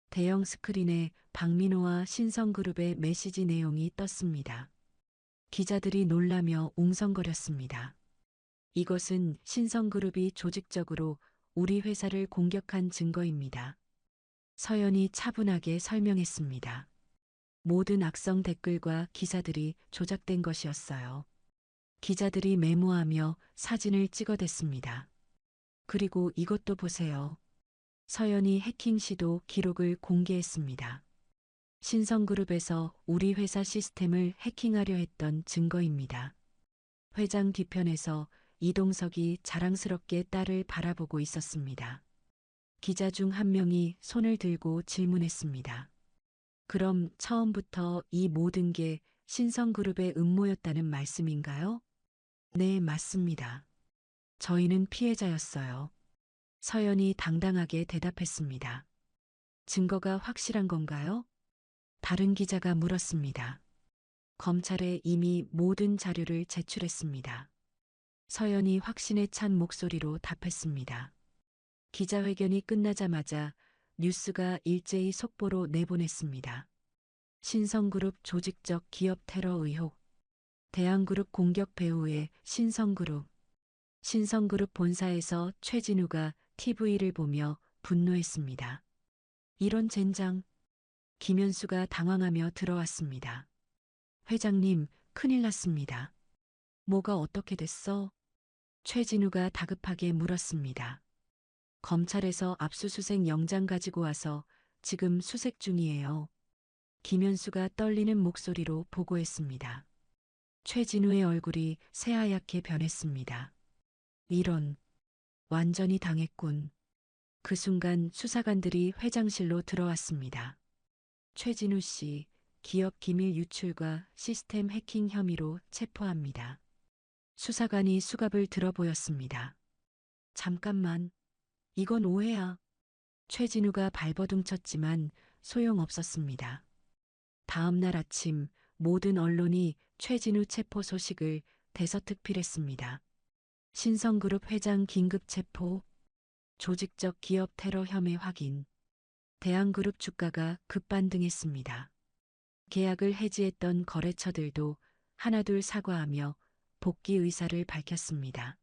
대형 스크린에 박민호와 신성그룹의 메시지 내용이 떴습니다. 기자들이 놀라며 웅성거렸습니다. 이것은 신성그룹이 조직적으로 우리 회사를 공격한 증거입니다. 서연이 차분하게 설명했습니다. 모든 악성 댓글과 기사들이 조작된 것이었어요. 기자들이 메모하며 사진을 찍어댔습니다. 그리고 이것도 보세요. 서연이 해킹 시도 기록을 공개했습니다. 신성그룹에서 우리 회사 시스템을 해킹하려 했던 증거입니다. 회장 뒤편에서 이동석이 자랑스럽게 딸을 바라보고 있었습니다. 기자 중 한 명이 손을 들고 질문했습니다. 그럼 처음부터 이 모든 게 신성그룹의 음모였다는 말씀인가요? 네, 맞습니다. 저희는 피해자였어요. 서연이 당당하게 대답했습니다. 증거가 확실한 건가요? 다른 기자가 물었습니다. 검찰에 이미 모든 자료를 제출했습니다. 서연이 확신에 찬 목소리로 답했습니다. 기자회견이 끝나자마자 뉴스가 일제히 속보로 내보냈습니다. 신성그룹 조직적 기업 테러 의혹, 대한그룹 공격 배후의 신성그룹, 신성그룹 본사에서 최진우가 TV를 보며 분노했습니다. 이런 젠장, 김현수가 당황하며 들어왔습니다. 회장님, 큰일 났습니다. 뭐가 어떻게 됐어? 최진우가 다급하게 물었습니다. 검찰에서 압수수색 영장 가지고 와서 지금 수색 중이에요. 김현수가 떨리는 목소리로 보고했습니다. 최진우의 얼굴이 새하얗게 변했습니다. 이런, 완전히 당했군. 그 순간 수사관들이 회장실로 들어왔습니다. 최진우 씨, 기업 기밀 유출과 시스템 해킹 혐의로 체포합니다. 수사관이 수갑을 들어 보였습니다. 잠깐만, 이건 오해야. 최진우가 발버둥 쳤지만 소용없었습니다. 다음 날 아침 모든 언론이 최진우 체포 소식을 대서특필했습니다. 신성그룹 회장 긴급 체포, 조직적 기업 테러 혐의 확인, 대한그룹 주가가 급반등했습니다. 계약을 해지했던 거래처들도 하나둘 사과하며 복귀 의사를 밝혔습니다.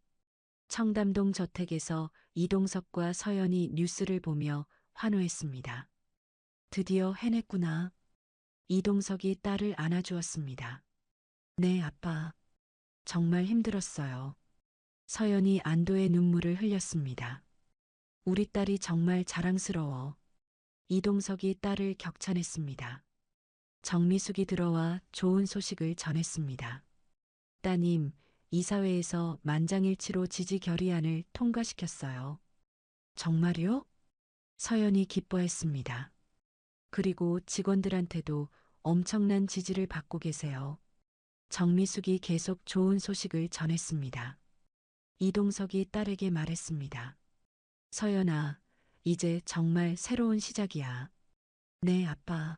청담동 저택에서 이동석과 서연이 뉴스를 보며 환호했습니다. 드디어 해냈구나. 이동석이 딸을 안아주었습니다. 네, 아빠. 정말 힘들었어요. 서연이 안도의 눈물을 흘렸습니다. 우리 딸이 정말 자랑스러워. 이동석이 딸을 격찬했습니다. 정미숙이 들어와 좋은 소식을 전했습니다. 따님, 이사회에서 만장일치로 지지 결의안을 통과시켰어요. 정말요? 서연이 기뻐했습니다. 그리고 직원들한테도 엄청난 지지를 받고 계세요. 정미숙이 계속 좋은 소식을 전했습니다. 이동석이 딸에게 말했습니다. 서연아, 이제 정말 새로운 시작이야. 네, 아빠.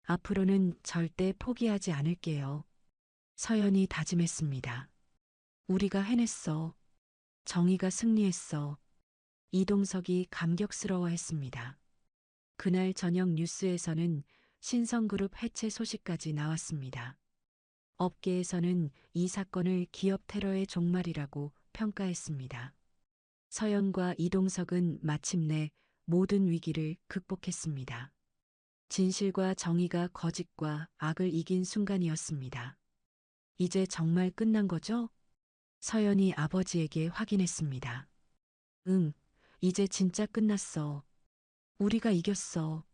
앞으로는 절대 포기하지 않을게요. 서연이 다짐했습니다. 우리가 해냈어. 정의가 승리했어. 이동석이 감격스러워했습니다. 그날 저녁 뉴스에서는 신성그룹 해체 소식까지 나왔습니다. 업계에서는 이 사건을 기업 테러의 종말이라고 평가했습니다. 서연과 이동석은 마침내 모든 위기를 극복했습니다. 진실과 정의가 거짓과 악을 이긴 순간이었습니다. 이제 정말 끝난 거죠? 서연이 아버지에게 확인했습니다. 응, 이제 진짜 끝났어. 우리가 이겼어.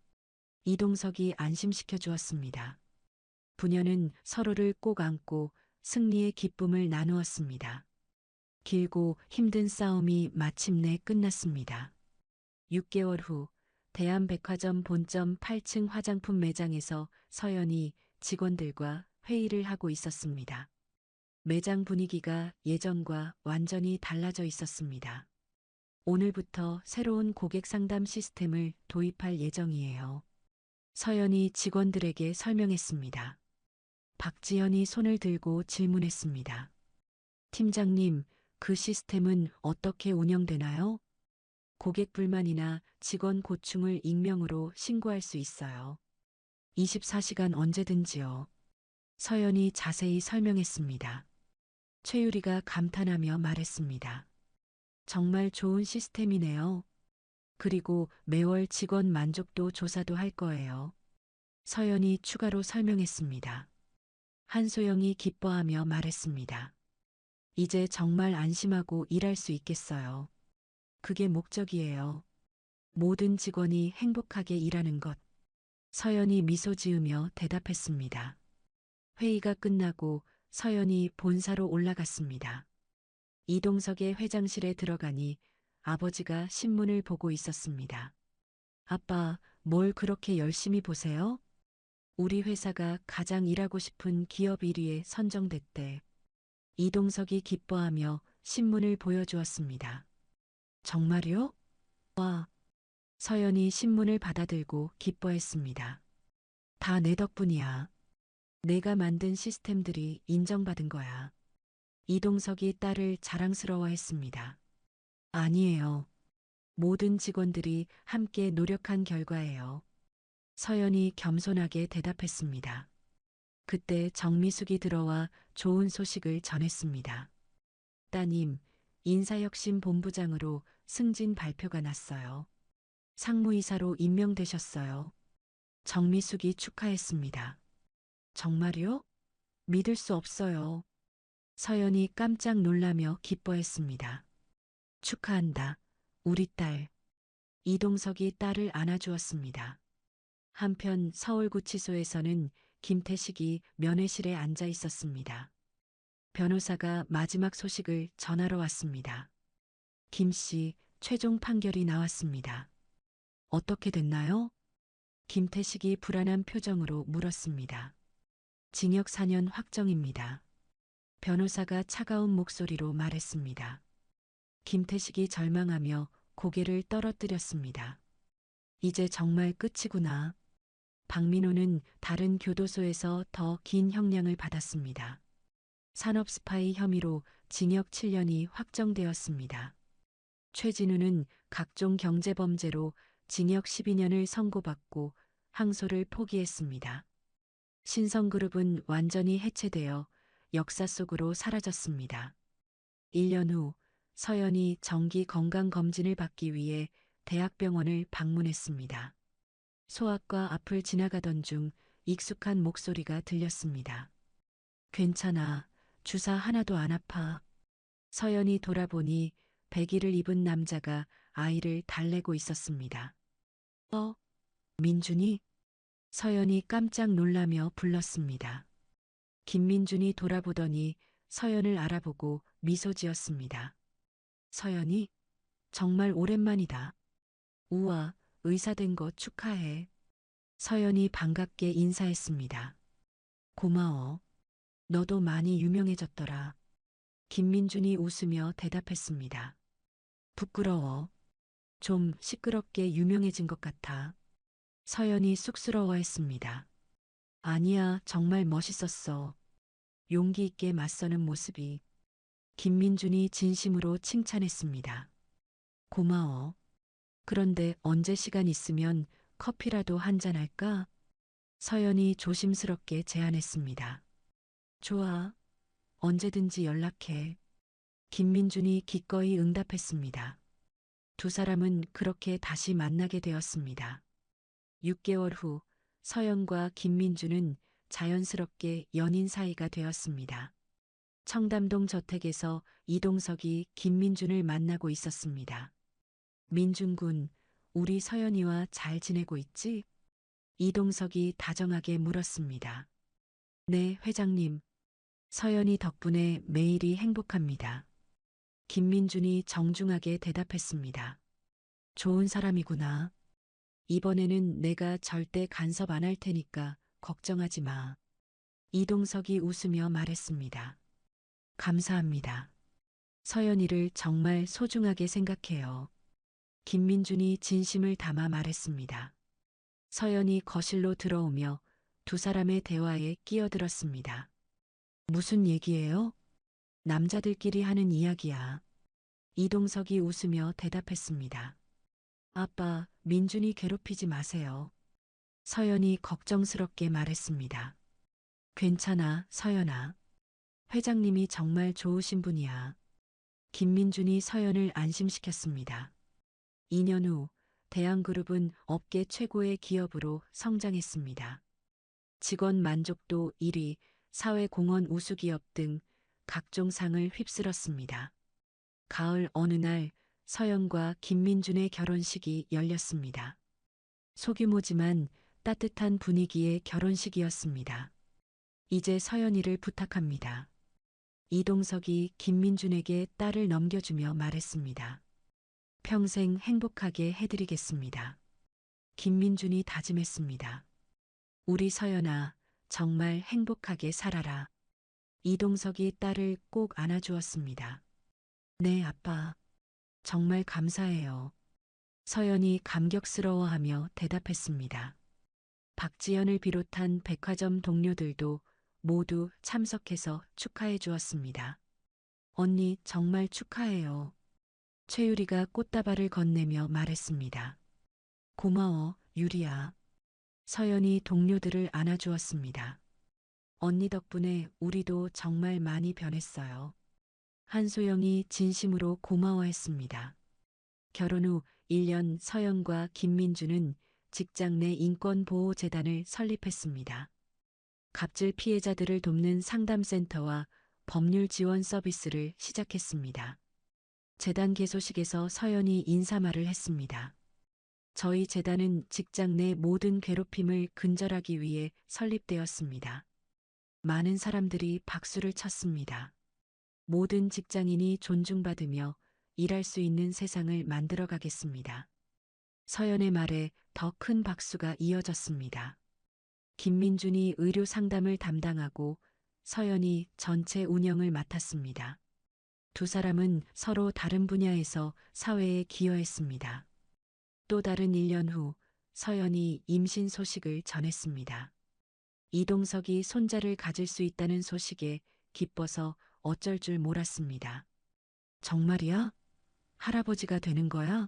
이동석이 안심시켜 주었습니다. 부녀는 서로를 꼭 안고 승리의 기쁨을 나누었습니다. 길고 힘든 싸움이 마침내 끝났습니다. 6개월 후 대한백화점 본점 8층 화장품 매장에서 서연이 직원들과 회의를 하고 있었습니다. 매장 분위기가 예전과 완전히 달라져 있었습니다. 오늘부터 새로운 고객 상담 시스템을 도입할 예정이에요. 서연이 직원들에게 설명했습니다. 박지연이 손을 들고 질문했습니다. 팀장님, 그 시스템은 어떻게 운영되나요? 고객 불만이나 직원 고충을 익명으로 신고할 수 있어요. 24시간 언제든지요. 서연이 자세히 설명했습니다. 최유리가 감탄하며 말했습니다. 정말 좋은 시스템이네요. 그리고 매월 직원 만족도 조사도 할 거예요. 서연이 추가로 설명했습니다. 한소영이 기뻐하며 말했습니다. 이제 정말 안심하고 일할 수 있겠어요. 그게 목적이에요. 모든 직원이 행복하게 일하는 것. 서연이 미소 지으며 대답했습니다. 회의가 끝나고 서연이 본사로 올라갔습니다. 이동석의 회장실에 들어가니 아버지가 신문을 보고 있었습니다. 아빠, 뭘 그렇게 열심히 보세요? 우리 회사가 가장 일하고 싶은 기업 1위에 선정됐대. 이동석이 기뻐하며 신문을 보여주었습니다. 정말요? 와. 서연이 신문을 받아들고 기뻐했습니다. 다 내 덕분이야. 내가 만든 시스템들이 인정받은 거야. 이동석이 딸을 자랑스러워했습니다. 아니에요. 모든 직원들이 함께 노력한 결과예요. 서연이 겸손하게 대답했습니다. 그때 정미숙이 들어와 좋은 소식을 전했습니다. 따님, 인사혁신본부장으로 승진 발표가 났어요. 상무이사로 임명되셨어요. 정미숙이 축하했습니다. 정말요? 믿을 수 없어요. 서연이 깜짝 놀라며 기뻐했습니다. 축하한다, 우리 딸. 이동석이 딸을 안아주었습니다. 한편 서울구치소에서는 김태식이 면회실에 앉아 있었습니다. 변호사가 마지막 소식을 전하러 왔습니다. 김 씨, 최종 판결이 나왔습니다. 어떻게 됐나요? 김태식이 불안한 표정으로 물었습니다. 징역 4년 확정입니다. 변호사가 차가운 목소리로 말했습니다. 김태식이 절망하며 고개를 떨어뜨렸습니다. 이제 정말 끝이구나. 박민호는 다른 교도소에서 더 긴 형량을 받았습니다. 산업 스파이 혐의로 징역 7년이 확정되었습니다. 최진우는 각종 경제범죄로 징역 12년을 선고받고 항소를 포기했습니다. 신성그룹은 완전히 해체되어 역사 속으로 사라졌습니다. 1년 후 서연이 정기 건강검진을 받기 위해 대학병원을 방문했습니다. 소아과 앞을 지나가던 중 익숙한 목소리가 들렸습니다. 괜찮아. 주사 하나도 안 아파. 서연이 돌아보니 백의를 입은 남자가 아이를 달래고 있었습니다. 민준이? 서연이 깜짝 놀라며 불렀습니다. 김민준이 돌아보더니 서연을 알아보고 미소 지었습니다. 서연이? 정말 오랜만이다. 우와, 의사 된 거 축하해. 서연이 반갑게 인사했습니다. 고마워. 너도 많이 유명해졌더라. 김민준이 웃으며 대답했습니다. 부끄러워. 좀 시끄럽게 유명해진 것 같아. 서연이 쑥스러워했습니다. 아니야, 정말 멋있었어. 용기 있게 맞서는 모습이. 김민준이 진심으로 칭찬했습니다. 고마워. 그런데 언제 시간 있으면 커피라도 한잔 할까? 서연이 조심스럽게 제안했습니다. 좋아. 언제든지 연락해. 김민준이 기꺼이 응답했습니다. 두 사람은 그렇게 다시 만나게 되었습니다. 6개월 후 서연과 김민준은 자연스럽게 연인 사이가 되었습니다. 청담동 저택에서 이동석이 김민준을 만나고 있었습니다. 민준군, 우리 서연이와 잘 지내고 있지? 이동석이 다정하게 물었습니다. 네, 회장님. 서연이 덕분에 매일이 행복합니다. 김민준이 정중하게 대답했습니다. 좋은 사람이구나. 이번에는 내가 절대 간섭 안 할 테니까 걱정하지 마. 이동석이 웃으며 말했습니다. 감사합니다. 서연이를 정말 소중하게 생각해요. 김민준이 진심을 담아 말했습니다. 서연이 거실로 들어오며 두 사람의 대화에 끼어들었습니다. 무슨 얘기예요? 남자들끼리 하는 이야기야. 이동석이 웃으며 대답했습니다. 아빠, 민준이 괴롭히지 마세요. 서연이 걱정스럽게 말했습니다. 괜찮아, 서연아. 회장님이 정말 좋으신 분이야. 김민준이 서연을 안심시켰습니다. 2년 후 대한그룹은 업계 최고의 기업으로 성장했습니다. 직원 만족도 1위, 사회공헌 우수기업 등 각종 상을 휩쓸었습니다. 가을 어느 날 서연과 김민준의 결혼식이 열렸습니다. 소규모지만 따뜻한 분위기의 결혼식이었습니다. 이제 서연이를 부탁합니다. 이동석이 김민준에게 딸을 넘겨주며 말했습니다. 평생 행복하게 해드리겠습니다. 김민준이 다짐했습니다. 우리 서연아, 정말 행복하게 살아라. 이동석이 딸을 꼭 안아주었습니다. 네, 아빠. 정말 감사해요. 서연이 감격스러워하며 대답했습니다. 박지연을 비롯한 백화점 동료들도 모두 참석해서 축하해 주었습니다. 언니, 정말 축하해요. 최유리가 꽃다발을 건네며 말했습니다. 고마워, 유리야. 서연이 동료들을 안아주었습니다. 언니 덕분에 우리도 정말 많이 변했어요. 한소영이 진심으로 고마워했습니다. 결혼 후 1년 서연과 김민준은 직장 내 인권보호재단을 설립했습니다. 갑질 피해자들을 돕는 상담센터와 법률 지원 서비스를 시작했습니다. 재단 개소식에서 서연이 인사말을 했습니다. 저희 재단은 직장 내 모든 괴롭힘을 근절하기 위해 설립되었습니다. 많은 사람들이 박수를 쳤습니다. 모든 직장인이 존중받으며 일할 수 있는 세상을 만들어 가겠습니다. 서연의 말에 더 큰 박수가 이어졌습니다. 김민준이 의료 상담을 담당하고 서연이 전체 운영을 맡았습니다. 두 사람은 서로 다른 분야에서 사회에 기여했습니다. 또 다른 1년 후 서연이 임신 소식을 전했습니다. 이동석이 손자를 가질 수 있다는 소식에 기뻐서 어쩔 줄 몰랐습니다. 정말이야? 할아버지가 되는 거야?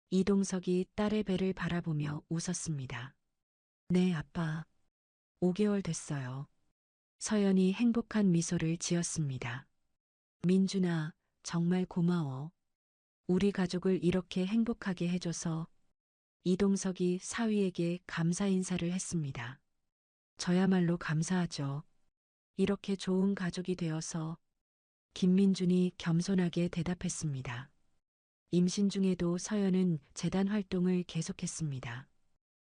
이동석이 딸의 배를 바라보며 웃었습니다. 네, 아빠. 5개월 됐어요. 서연이 행복한 미소를 지었습니다. 민준아, 정말 고마워. 우리 가족을 이렇게 행복하게 해줘서. 이동석이 사위에게 감사 인사를 했습니다. 저야말로 감사하죠. 이렇게 좋은 가족이 되어서. 김민준이 겸손하게 대답했습니다. 임신 중에도 서연은 재단 활동을 계속했습니다.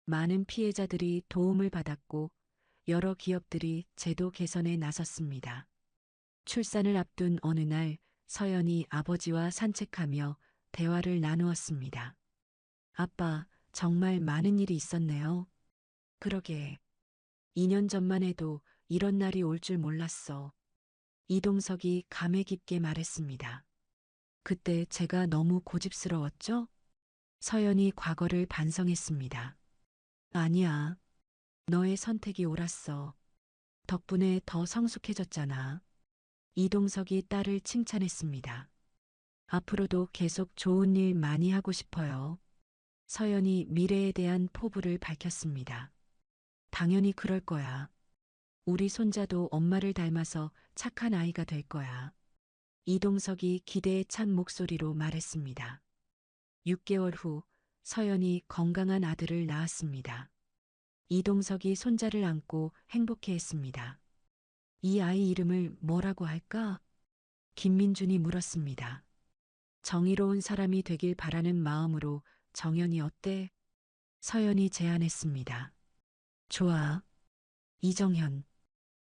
많은 피해자들이 도움을 받았고 여러 기업들이 제도 개선에 나섰습니다. 출산을 앞둔 어느 날 서연이 아버지와 산책하며 대화를 나누었습니다. 아빠, 정말 많은 일이 있었네요. 그러게. 2년 전만 해도 이런 날이 올 줄 몰랐어. 이동석이 감회 깊게 말했습니다. 그때 제가 너무 고집스러웠죠? 서연이 과거를 반성했습니다. 아니야. 너의 선택이 옳았어. 덕분에 더 성숙해졌잖아. 이동석이 딸을 칭찬했습니다. 앞으로도 계속 좋은 일 많이 하고 싶어요. 서연이 미래에 대한 포부를 밝혔습니다. 당연히 그럴 거야. 우리 손자도 엄마를 닮아서 착한 아이가 될 거야. 이동석이 기대에 찬 목소리로 말했습니다. 6개월 후 서연이 건강한 아들을 낳았습니다. 이동석이 손자를 안고 행복해했습니다. 이 아이 이름을 뭐라고 할까? 김민준이 물었습니다. 정의로운 사람이 되길 바라는 마음으로 정연이 어때? 서연이 제안했습니다. 좋아. 이정현.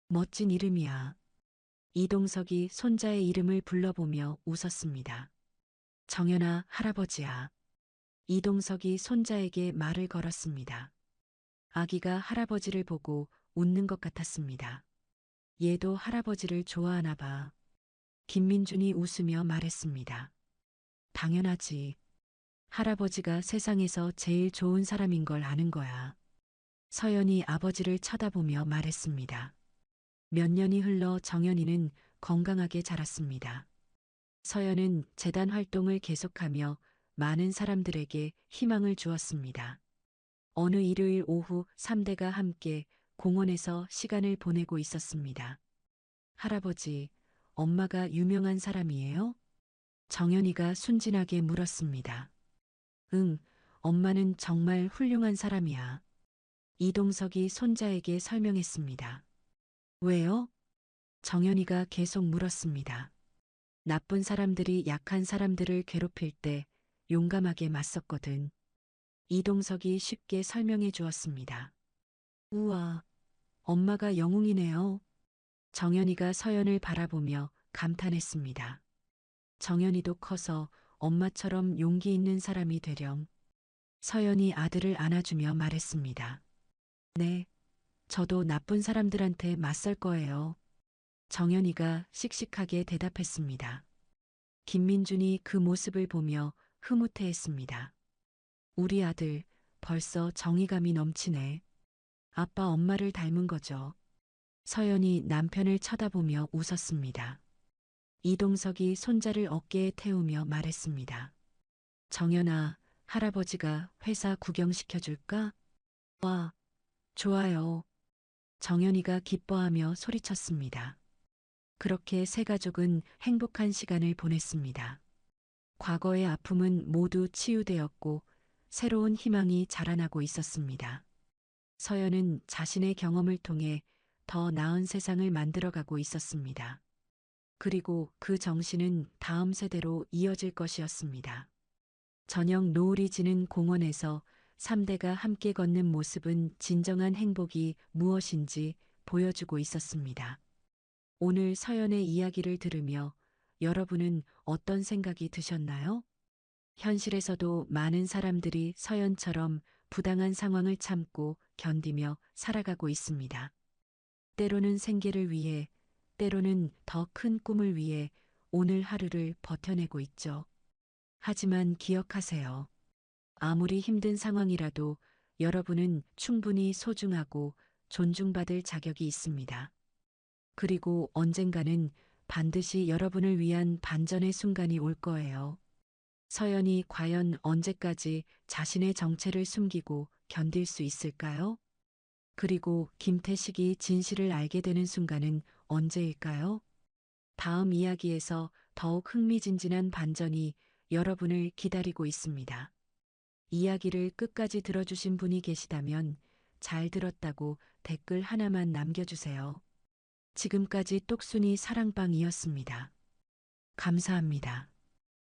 멋진 이름이야. 이동석이 손자의 이름을 불러보며 웃었습니다. 정연아, 할아버지야. 이동석이 손자에게 말을 걸었습니다. 아기가 할아버지를 보고 웃는 것 같았습니다. 얘도 할아버지를 좋아하나 봐. 김민준이 웃으며 말했습니다. 당연하지. 할아버지가 세상에서 제일 좋은 사람인 걸 아는 거야. 서연이 아버지를 쳐다보며 말했습니다. 몇 년이 흘러 정연이는 건강하게 자랐습니다. 서연은 재단 활동을 계속하며 많은 사람들에게 희망을 주었습니다. 어느 일요일 오후 3대가 함께 공원에서 시간을 보내고 있었습니다. 할아버지, 엄마가 유명한 사람이에요? 정연이가 순진하게 물었습니다. 응, 엄마는 정말 훌륭한 사람이야. 이동석이 손자에게 설명했습니다. 왜요? 정연이가 계속 물었습니다. 나쁜 사람들이 약한 사람들을 괴롭힐 때 용감하게 맞섰거든. 이동석이 쉽게 설명해 주었습니다. 우와, 엄마가 영웅이네요. 정연이가 서연을 바라보며 감탄했습니다. 정연이도 커서 엄마처럼 용기 있는 사람이 되렴. 서연이 아들을 안아주며 말했습니다. 네, 저도 나쁜 사람들한테 맞설 거예요. 정연이가 씩씩하게 대답했습니다. 김민준이 그 모습을 보며 흐뭇해했습니다. 우리 아들 벌써 정의감이 넘치네. 아빠 엄마를 닮은 거죠. 서연이 남편을 쳐다보며 웃었습니다. 이동석이 손자를 어깨에 태우며 말했습니다. 정연아, 할아버지가 회사 구경시켜줄까? 와, 좋아요. 정연이가 기뻐하며 소리쳤습니다. 그렇게 세 가족은 행복한 시간을 보냈습니다. 과거의 아픔은 모두 치유되었고 새로운 희망이 자라나고 있었습니다. 서연은 자신의 경험을 통해 더 나은 세상을 만들어가고 있었습니다. 그리고 그 정신은 다음 세대로 이어질 것이었습니다. 저녁 노을이 지는 공원에서 3대가 함께 걷는 모습은 진정한 행복이 무엇인지 보여주고 있었습니다. 오늘 서연의 이야기를 들으며 여러분은 어떤 생각이 드셨나요? 현실에서도 많은 사람들이 서연처럼 부당한 상황을 참고 견디며 살아가고 있습니다. 때로는 생계를 위해, 때로는 더 큰 꿈을 위해 오늘 하루를 버텨내고 있죠. 하지만 기억하세요. 아무리 힘든 상황이라도 여러분은 충분히 소중하고 존중받을 자격이 있습니다. 그리고 언젠가는 반드시 여러분을 위한 반전의 순간이 올 거예요. 서연이 과연 언제까지 자신의 정체를 숨기고 견딜 수 있을까요? 그리고 김태식이 진실을 알게 되는 순간은 언제일까요? 다음 이야기에서 더욱 흥미진진한 반전이 여러분을 기다리고 있습니다. 이야기를 끝까지 들어주신 분이 계시다면 잘 들었다고 댓글 하나만 남겨주세요. 지금까지 똑순이 사랑방이었습니다. 감사합니다.